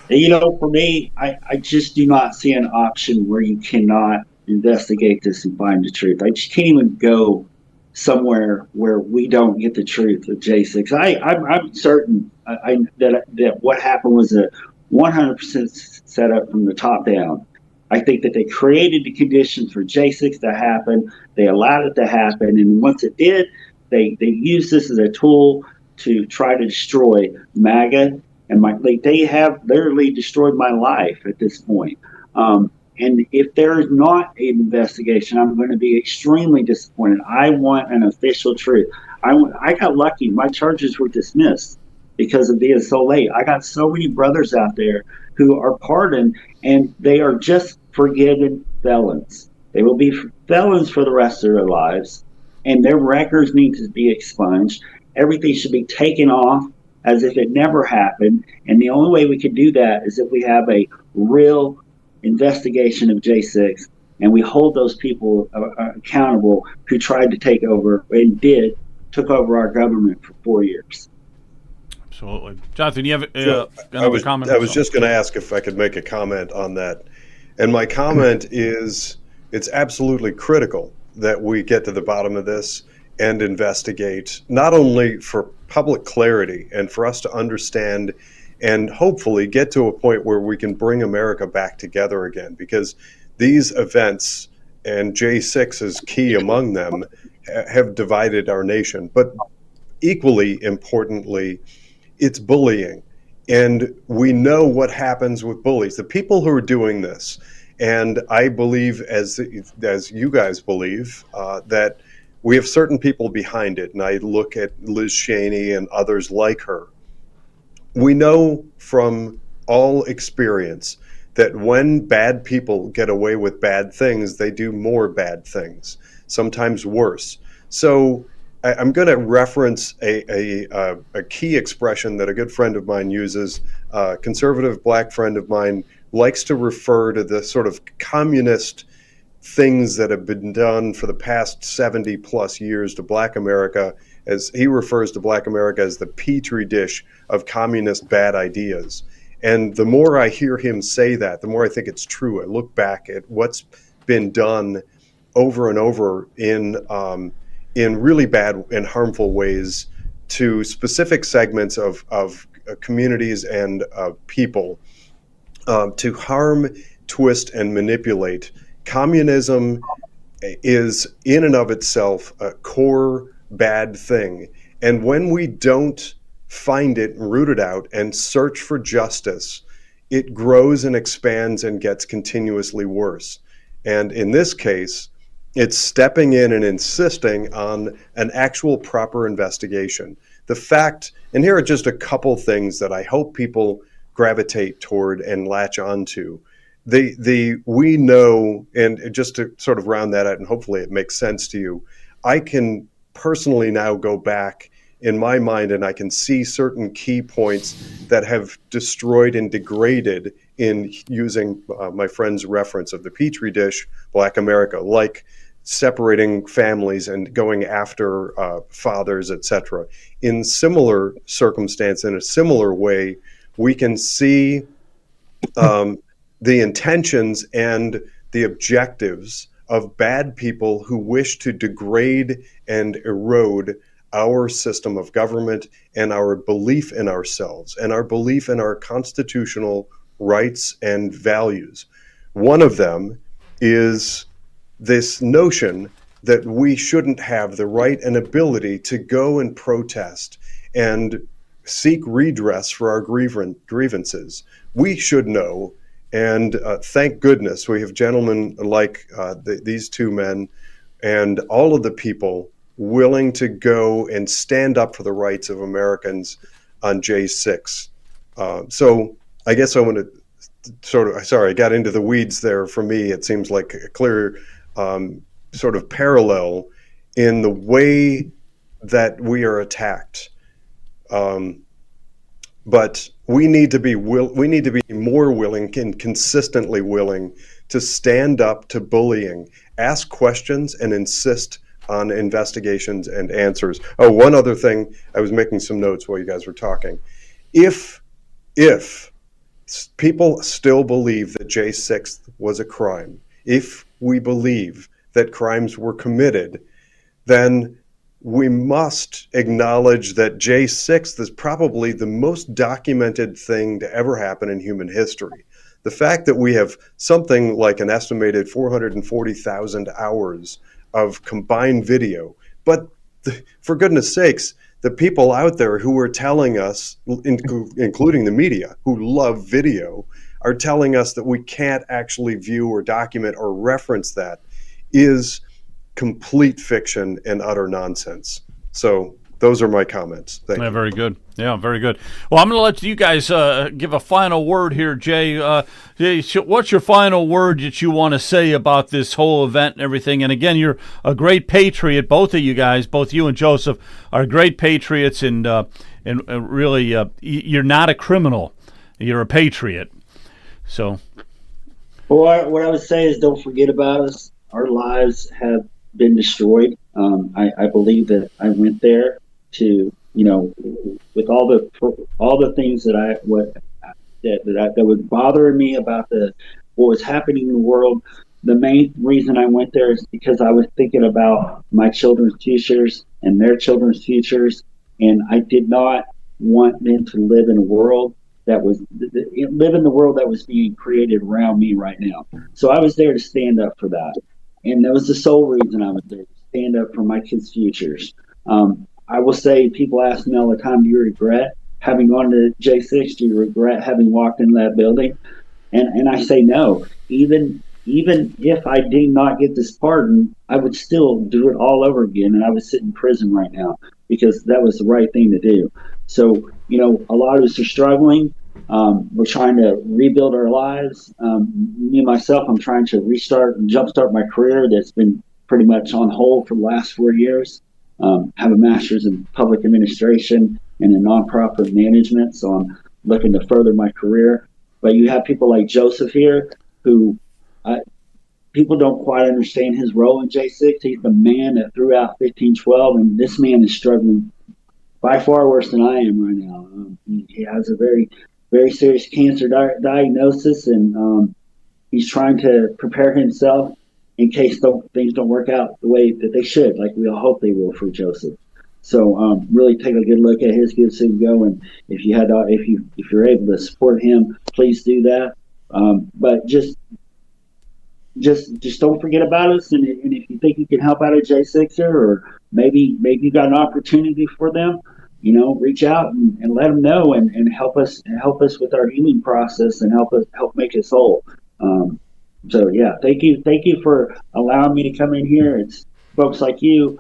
For me, I just do not see an option where you cannot investigate this and find the truth. I just can't even go somewhere where we don't get the truth of J6. I'm certain that what happened was a 100% set up from the top down. I think that they created the conditions for J6 to happen. They allowed it to happen, and once it did, they used this as a tool to try to destroy MAGA. And they have literally destroyed my life at this point. And if there is not an investigation, I'm going to be extremely disappointed. I want an official truth. I got lucky. My charges were dismissed because of being so late. I got so many brothers out there who are pardoned, and they are just forgiven felons. They will be felons for the rest of their lives, and their records need to be expunged. Everything should be taken off as if it never happened. And the only way we can do that is if we have a real investigation of J6 and we hold those people accountable who tried to take over and took over our government for 4 years. Absolutely. Jonathan, you have another comment? I was just going to ask if I could make a comment on that. And my comment is it's absolutely critical that we get to the bottom of this and investigate, not only for public clarity and for us to understand and hopefully get to a point where we can bring America back together again, because these events, and J6 is key among them, have divided our nation. But equally importantly, it's bullying. And we know what happens with bullies. The people who are doing this, and I believe, as you guys believe, that we have certain people behind it. And I look at Liz Cheney and others like her. We know from all experience that when bad people get away with bad things, they do more bad things, sometimes worse. So I'm going to reference a key expression that a good friend of mine uses. A conservative black friend of mine likes to refer to the sort of communist things that have been done for the past 70 plus years to Black America, as he refers to Black America as the petri dish of communist bad ideas. And the more I hear him say that, the more I think it's true. I look back at what's been done over and over in really bad and harmful ways to specific segments of communities and people to harm, twist, and manipulate. Communism is in and of itself a core bad thing. And when we don't find it, root it out, and search for justice, it grows and expands and gets continuously worse. And in this case, it's stepping in and insisting on an actual proper investigation. The fact, and here are just a couple things that I hope people gravitate toward and latch onto. We know, and just to sort of round that out, and hopefully it makes sense to you, I can personally now go back in my mind and I can see certain key points that have destroyed and degraded in using my friend's reference of the petri dish, Black America, like separating families and going after fathers, etc. In similar circumstance, in a similar way, we can see the intentions and the objectives of bad people who wish to degrade and erode our system of government and our belief in ourselves and our belief in our constitutional rights and values. One of them is this notion that we shouldn't have the right and ability to go and protest and seek redress for our grievances. We should know, and thank goodness we have gentlemen like these two men and all of the people willing to go and stand up for the rights of Americans on J6. So I guess I want to sorry, I got into the weeds there. For me, it seems like a clear sort of parallel in the way that we are attacked. But we need to be more willing and consistently willing to stand up to bullying, ask questions, and insist on investigations and answers. Oh, one other thing, I was making some notes while you guys were talking. If people still believe that J6 was a crime, if we believe that crimes were committed, then we must acknowledge that J6 is probably the most documented thing to ever happen in human history. The fact that we have something like an estimated 440,000 hours of combined video, but for goodness sakes, the people out there who are telling us, including the media, who love video, are telling us that we can't actually view or document or reference that is complete fiction and utter nonsense. So those are my comments. Thank you. Very good. Yeah, very good. Well, I'm going to let you guys give a final word here, Jay. What's your final word that you want to say about this whole event and everything? And again, you're a great patriot. Both of you guys, both you and Joseph, are great patriots, and really, you're not a criminal. You're a patriot. So, well, what I would say is, don't forget about us. Our lives have been destroyed. I believe that I went there to, with all the things that was bothering me about what was happening in the world. The main reason I went there is because I was thinking about my children's futures and their children's futures, and I did not want them to live in a world that was being created around me right now. So I was there to stand up for that, and that was the sole reason I was there, to stand up for my kids' futures. I will say, people ask me all the time, do you regret having gone to J6? Do you regret having walked in that building? And I say no. Even if I did not get this pardon, I would still do it all over again, and I would sit in prison right now because that was the right thing to do. So, a lot of us are struggling. We're trying to rebuild our lives. Me, myself, I'm trying to restart and jumpstart my career that's been pretty much on hold for the last 4 years. Have a master's in public administration and in nonprofit management, so I'm looking to further my career. But you have people like Joseph here who people don't quite understand his role in J6. He's the man that threw out 1512, and this man is struggling by far worse than I am right now. He has a very, very serious cancer diagnosis, and he's trying to prepare himself in case things don't work out the way that they should, like we all hope they will for Joseph. So really take a good look at his Give Sig Go, and if you're able to support him, please do that. But just don't forget about us, and if you think you can help out a J6er, or maybe you got an opportunity for them, reach out and let them know, and help us with our healing process, and help make us whole. So yeah, thank you for allowing me to come in here. It's folks like you,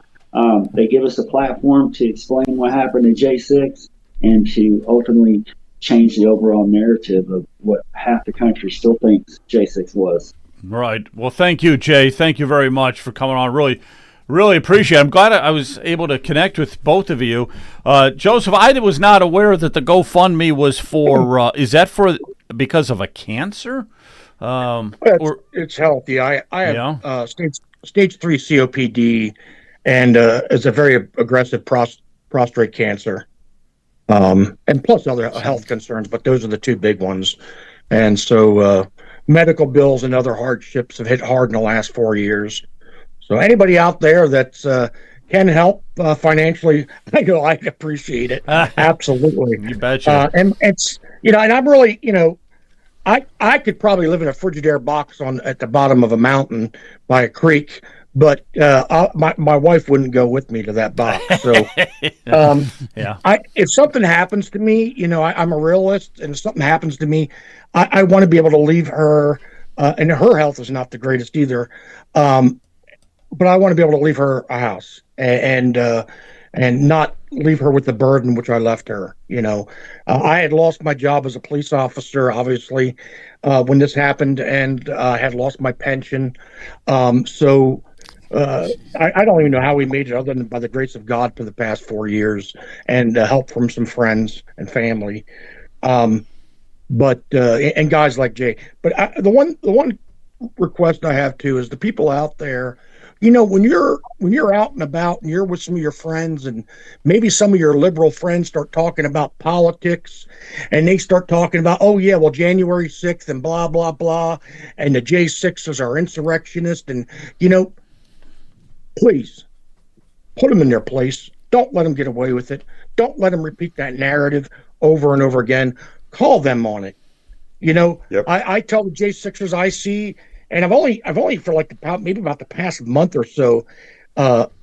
they give us a platform to explain what happened to J6 and to ultimately change the overall narrative of what half the country still thinks J6 was. Right. Well, thank you, Jay. Thank you very much for coming on. Really, really appreciate it. I'm glad I was able to connect with both of you. Joseph, I was not aware that the GoFundMe was for, is that because of a cancer? It's healthy. I have stage 3 COPD, and it's a very aggressive prostate cancer, and plus other health concerns, but those are the two big ones. And so medical bills and other hardships have hit hard in the last 4 years. So anybody out there that can help financially, I appreciate it. Absolutely. You betcha. And it's, and I'm really, I could probably live in a Frigidaire box at the bottom of a mountain by a creek, but my wife wouldn't go with me to that box. So, yeah. If something happens to me, I'm a realist, and if something happens to me, I want to be able to leave her, and her health is not the greatest either, but I want to be able to leave her a house and not leave her with the burden which I left her. I had lost my job as a police officer, obviously, when this happened, and I had lost my pension. So I don't even know how we made it, other than by the grace of God, for the past 4 years, and help from some friends and family. But and guys like Jay. But the one request I have too is the people out there. When you're out and about and you're with some of your friends, and maybe some of your liberal friends start talking about politics, and they start talking about, oh yeah, well, January 6th and blah, blah, blah, and the J6s are insurrectionists, and, please put them in their place. Don't let them get away with it. Don't let them repeat that narrative over and over again. Call them on it. Yep. I tell the J6ers I see, and I've only for maybe about the past month or so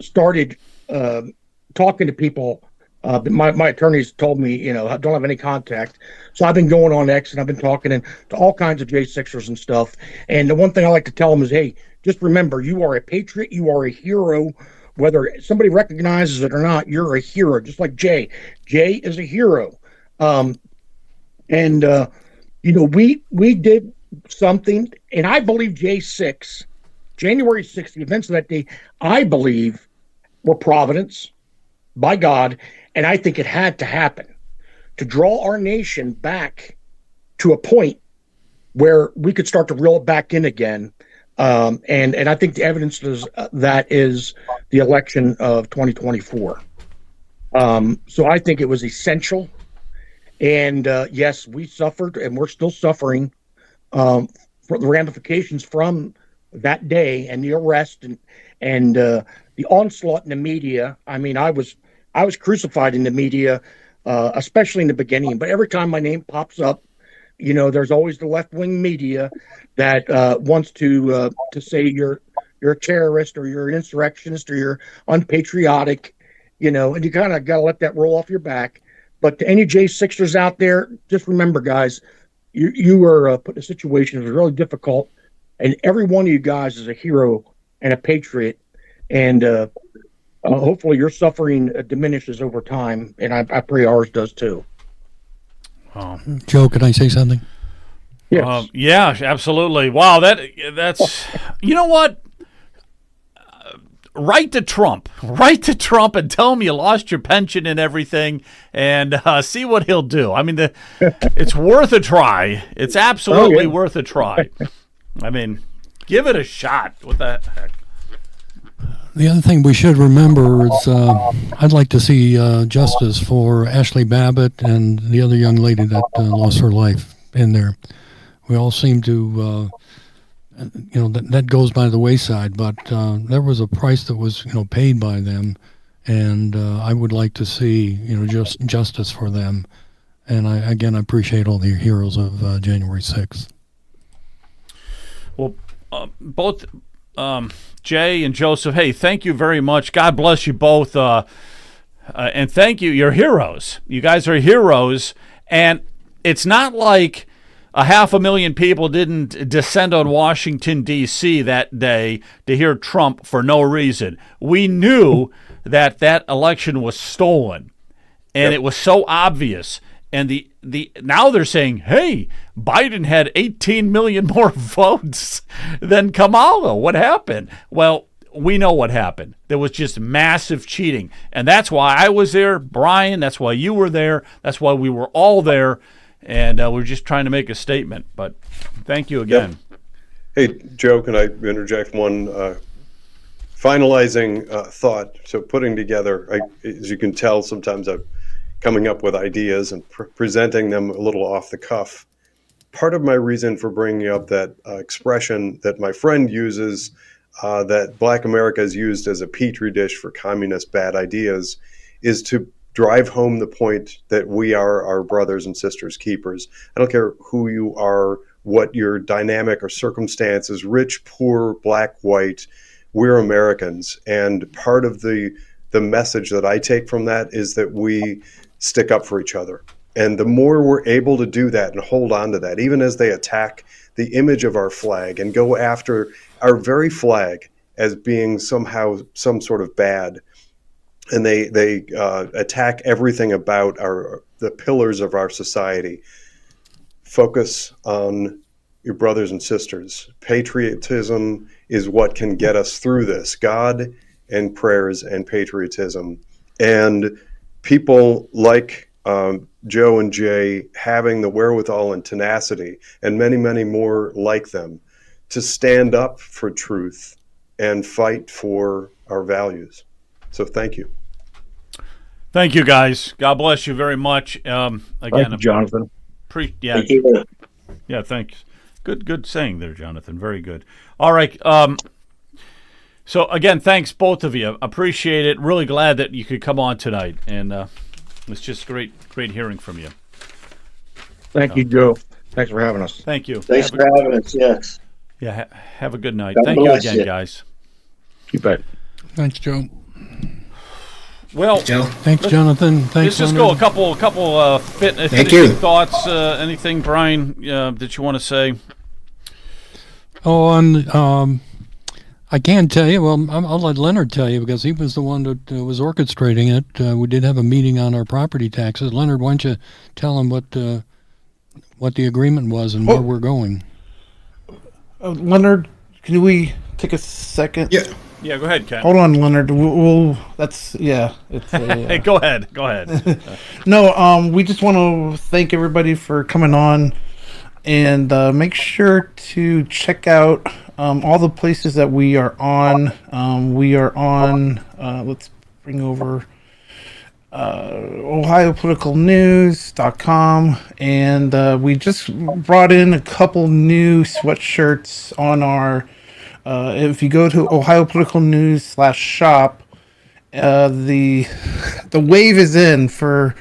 started talking to people But my attorneys told me, don't have any contact. So I've been going on X and I've been talking to all kinds of J6ers and stuff. And the one thing I like to tell them is, hey, just remember, you are a patriot, you are a hero. Whether somebody recognizes it or not, you're a hero, just like Jay. Jay is a hero. We did something, and I believe January 6th, the events of that day, I believe were providence by God, and I think it had to happen to draw our nation back to a point where we could start to reel it back in again. And I think the evidence is that is the election of 2024. So I think it was essential. And yes, we suffered, and we're still suffering for the ramifications from that day and the arrest and the onslaught in the media. I mean, I was crucified in the media, especially in the beginning. But every time my name pops up, there's always the left-wing media that wants to say you're a terrorist or you're an insurrectionist or you're unpatriotic, and you kind of got to let that roll off your back. But to any J6ers out there, just remember, guys, you were put in a situation that was really difficult, and every one of you guys is a hero and a patriot, and hopefully your suffering diminishes over time, and I pray ours does too. Joe, can I say something? Yes. Yeah, absolutely. Wow, that's you know what? Write to Trump and tell him you lost your pension and everything, and see what he'll do. I mean, it's worth a try. It's absolutely worth a try. I mean, give it a shot. What the heck? The other thing we should remember is I'd like to see justice for Ashley Babbitt and the other young lady that lost her life in there. We all seem to, that goes by the wayside, but there was a price that was, paid by them, and I would like to see, just justice for them. And I appreciate all the heroes of January 6th. Well, both Jay and Joseph, hey, thank you very much. God bless you both. And thank you. You're heroes. You guys are heroes. And it's not like 500,000 people didn't descend on Washington, D.C. that day to hear Trump for no reason. We knew that election was stolen. And it was so obvious. And now they're saying, hey, Biden had 18 million more votes than Kamala. What happened? Well, we know what happened. There was just massive cheating. And that's why I was there, Brian. That's why you were there. That's why we were all there. And we're just trying to make a statement. But thank you again. Yep. Hey, Joe, can I interject one finalizing thought? So putting together, as you can tell, sometimes I'm coming up with ideas and presenting them a little off the cuff. Part of my reason for bringing up that expression that my friend uses, that Black America is used as a petri dish for communist bad ideas, is to drive home the point that we are our brothers and sisters keepers. I don't care who you are, what your dynamic or circumstances, rich, poor, black, white, we're Americans. And part of the message that I take from that is that we stick up for each other. And the more we're able to do that and hold on to that, even as they attack the image of our flag and go after our very flag as being somehow some sort of bad, and they attack everything about the pillars of our society. Focus on your brothers and sisters. Patriotism is what can get us through this. God and prayers and patriotism. And people like Joe and Jay having the wherewithal and tenacity, and many, many more like them, to stand up for truth and fight for our values. So thank you. Thank you, guys. God bless you very much. Again, thank you, Jonathan. Thank you. Yeah, thanks. Good saying there, Jonathan. Very good. All right. So again, thanks both of you. Appreciate it. Really glad that you could come on tonight, and it's just great hearing from you. Thank you, Joe. Thanks for having us. Thank you. Thanks for having us. Yes. Yeah. Have a good night. God Thank you bless again, you. guys. You bet. Thanks, Joe. Well, Joe. Thanks, Jonathan. Thanks, let's just Leonard. go a couple finishing thoughts. Anything, Brian, that you want to say? Oh, I can't tell you. Well, I'll let Leonard tell you because he was the one that was orchestrating it. We did have a meeting on our property taxes. Leonard, why don't you tell him what the agreement was and where we're going? Leonard, can we take a second? Yeah. Yeah, go ahead, Ken. Hold on, Leonard. It's Hey, go ahead. No, we just want to thank everybody for coming on, and make sure to check out all the places that we are on. We are on. Let's bring over OhioPoliticalNews.com, and we just brought in a couple new sweatshirts on our. If you go to OhioPoliticalNews/shop, the wave is in for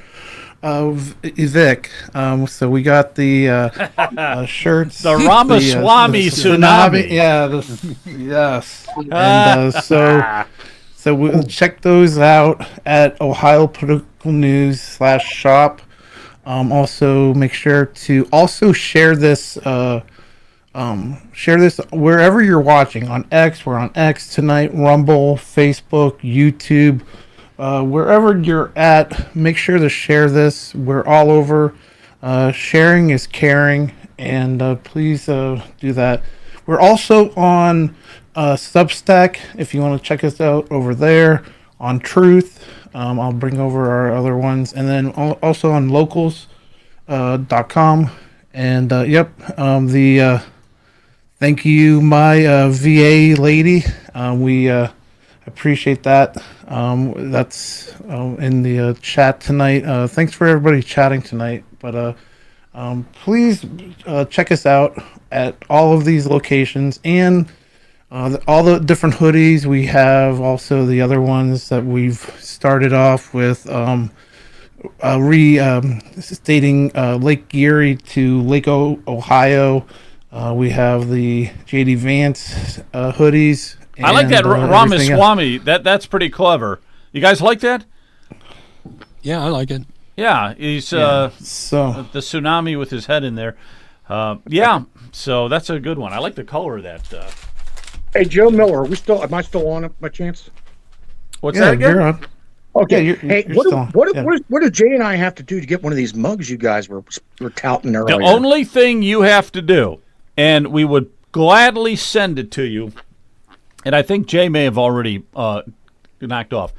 Vic. So we got the shirts, The Ramaswamy tsunami. Yeah, yes. And so we'll check those out at OhioPoliticalNews/shop. Also, make sure to also share this. Share this wherever you're watching on X. We're on X tonight, Rumble, Facebook, YouTube, wherever you're at. Make sure to share this. We're all over. Sharing is caring, and please do that. We're also on Substack. If you want to check us out over there on Truth, I'll bring over our other ones, and then also on Locals.com. And thank you, my VA lady. We appreciate that. That's in the chat tonight. Thanks for everybody chatting tonight. But please check us out at all of these locations and all the different hoodies. We have also the other ones that we've started off with. Stating Lake Erie to Lake Ohio. We have the JD Vance hoodies. I like that Ramaswamy. That's pretty clever. You guys like that? Yeah, I like it. Yeah, he's the tsunami with his head in there. So that's a good one. I like the color of that. Hey, Joe Miller, am I still on by chance? What's that again? You're on. Okay. Yeah, hey, what do Jay and I have to do to get one of these mugs you guys were touting earlier? The only thing you have to do, and we would gladly send it to you, and I think Jay may have already knocked off,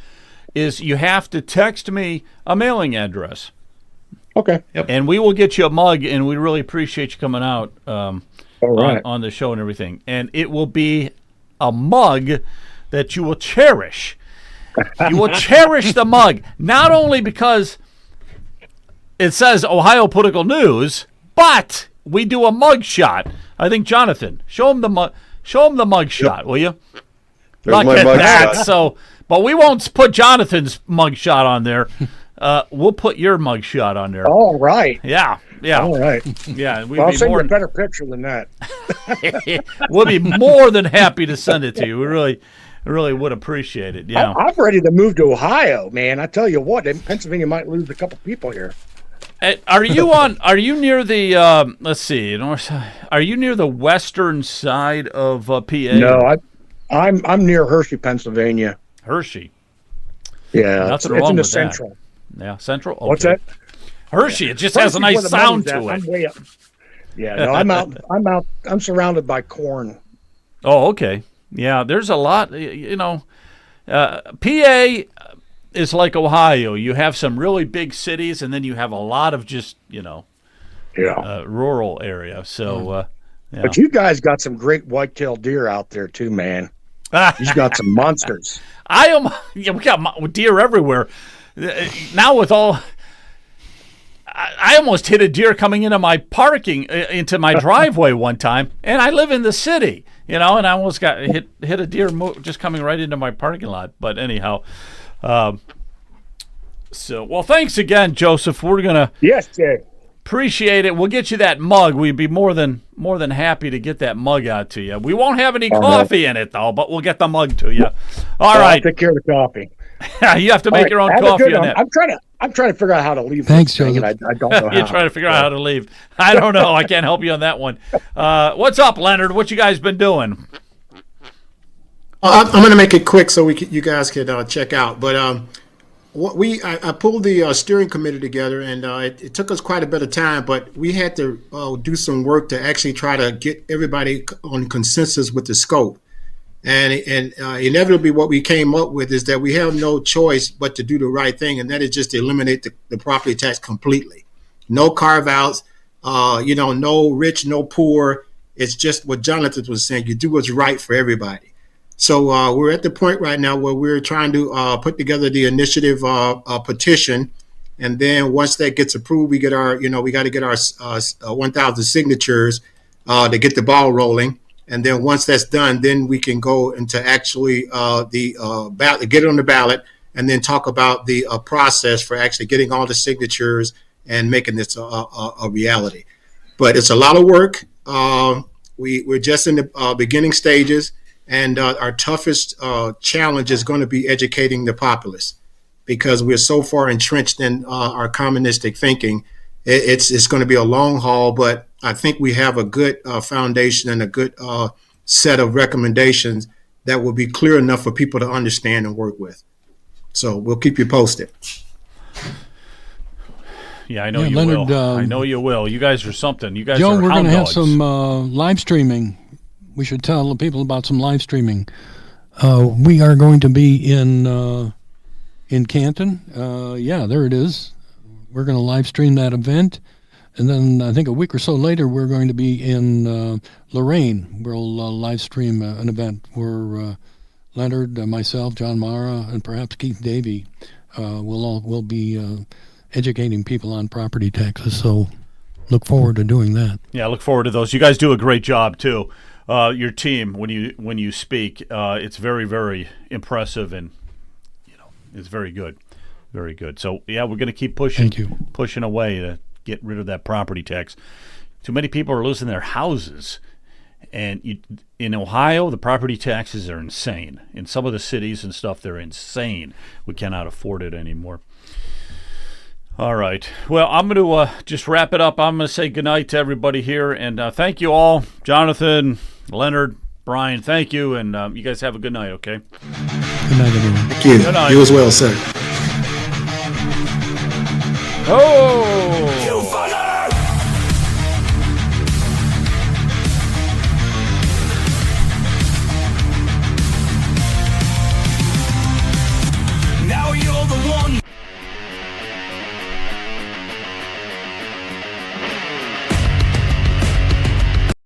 is you have to text me a mailing address. Okay. Yep. And we will get you a mug, and we really appreciate you coming out All right. on the show and everything. And it will be a mug that you will cherish. You will cherish the mug, not only because it says Ohio Political News, but we do a mug shot. I think, Jonathan, show him the mug shot, will you? There's my mug shot. So, but we won't put Jonathan's mug shot on there. We'll put your mug shot on there. All right. Yeah. All right. Yeah. I'll send you a better picture than that. We'll be more than happy to send it to you. We really would appreciate it. Yeah. I'm ready to move to Ohio, man. I tell you what, Pennsylvania might lose a couple people here. Are you near the? Let's see. Are you near the western side of PA? No, I'm near Hershey, Pennsylvania. Hershey. Yeah, Nothing it's wrong in the with central. That. Yeah, central. Okay. What's that? Hershey. It just Hershey's has a nice where the sound money's to at. it. I'm way up. Yeah, no, I'm out. I'm surrounded by corn. Oh, okay. Yeah, there's a lot. PA is like Ohio. You have some really big cities, and then you have a lot of just rural area. So, yeah. But you guys got some great whitetail deer out there too, man. You've got some monsters. We got deer everywhere. Now with all, I almost hit a deer coming into my into my driveway one time, and I live in the city, and I almost got hit a deer just coming right into my parking lot. But anyhow, well, thanks again, Joseph. We're gonna Jay. Appreciate it. We'll get you that mug. We'd be more than happy to get that mug out to you. We won't have any coffee in it though, but we'll get the mug to you. All right. I'll take care of the coffee. You have to make your own Have a coffee good on one. that. I'm trying to figure out how to leave. Thanks, this thing, and Joseph. I don't know how. You're trying to figure out how to leave. I don't know. I can't help you on that one. What's up, Leonard? What you guys been doing? I'm going to make it quick so you guys can check out. But I pulled the steering committee together, and it took us quite a bit of time. But we had to do some work to actually try to get everybody on consensus with the scope. And inevitably, what we came up with is that we have no choice but to do the right thing, and that is just to eliminate the property tax completely. No carve outs, no rich, no poor. It's just what Jonathan was saying. You do what's right for everybody. So we're at the point right now where we're trying to put together the initiative petition, and then once that gets approved, we got to get our 1,000 signatures to get the ball rolling. And then once that's done, then we can go into actually the ballot, get it on the ballot, and then talk about the process for actually getting all the signatures and making this a reality. But it's a lot of work. We're just in the beginning stages, and our toughest challenge is going to be educating the populace, because we're so far entrenched in our communistic thinking. It's going to be a long haul, but I think we have a good foundation and a good set of recommendations that will be clear enough for people to understand and work with. So we'll keep you posted. Yeah, I know you Leonard, will. I know you will. You guys are something. You guys Joe, are we're hound going to have dogs. some live streaming. We should tell the people about some live streaming. We are going to be in Canton. Yeah, there it is. We're going to live stream that event. And then I think a week or so later, we're going to be in Lorraine. We'll live stream an event where Leonard, myself, John Mara, and perhaps Keith Davey will be educating people on property taxes. So look forward to doing that. Yeah, I look forward to those. You guys do a great job too. Your team, when you speak, it's very, very impressive, and it's very good, very good. So yeah, we're going to keep pushing away to get rid of that property tax. Too many people are losing their houses, and in Ohio, the property taxes are insane. In some of the cities and stuff, they're insane. We cannot afford it anymore. All right. Well, I'm going to just wrap it up. I'm going to say goodnight to everybody here, and thank you all. Jonathan, Leonard, Brian, thank you, and you guys have a good night, okay? Good night, everyone. Thank you. Good night. You as well, sir. Oh!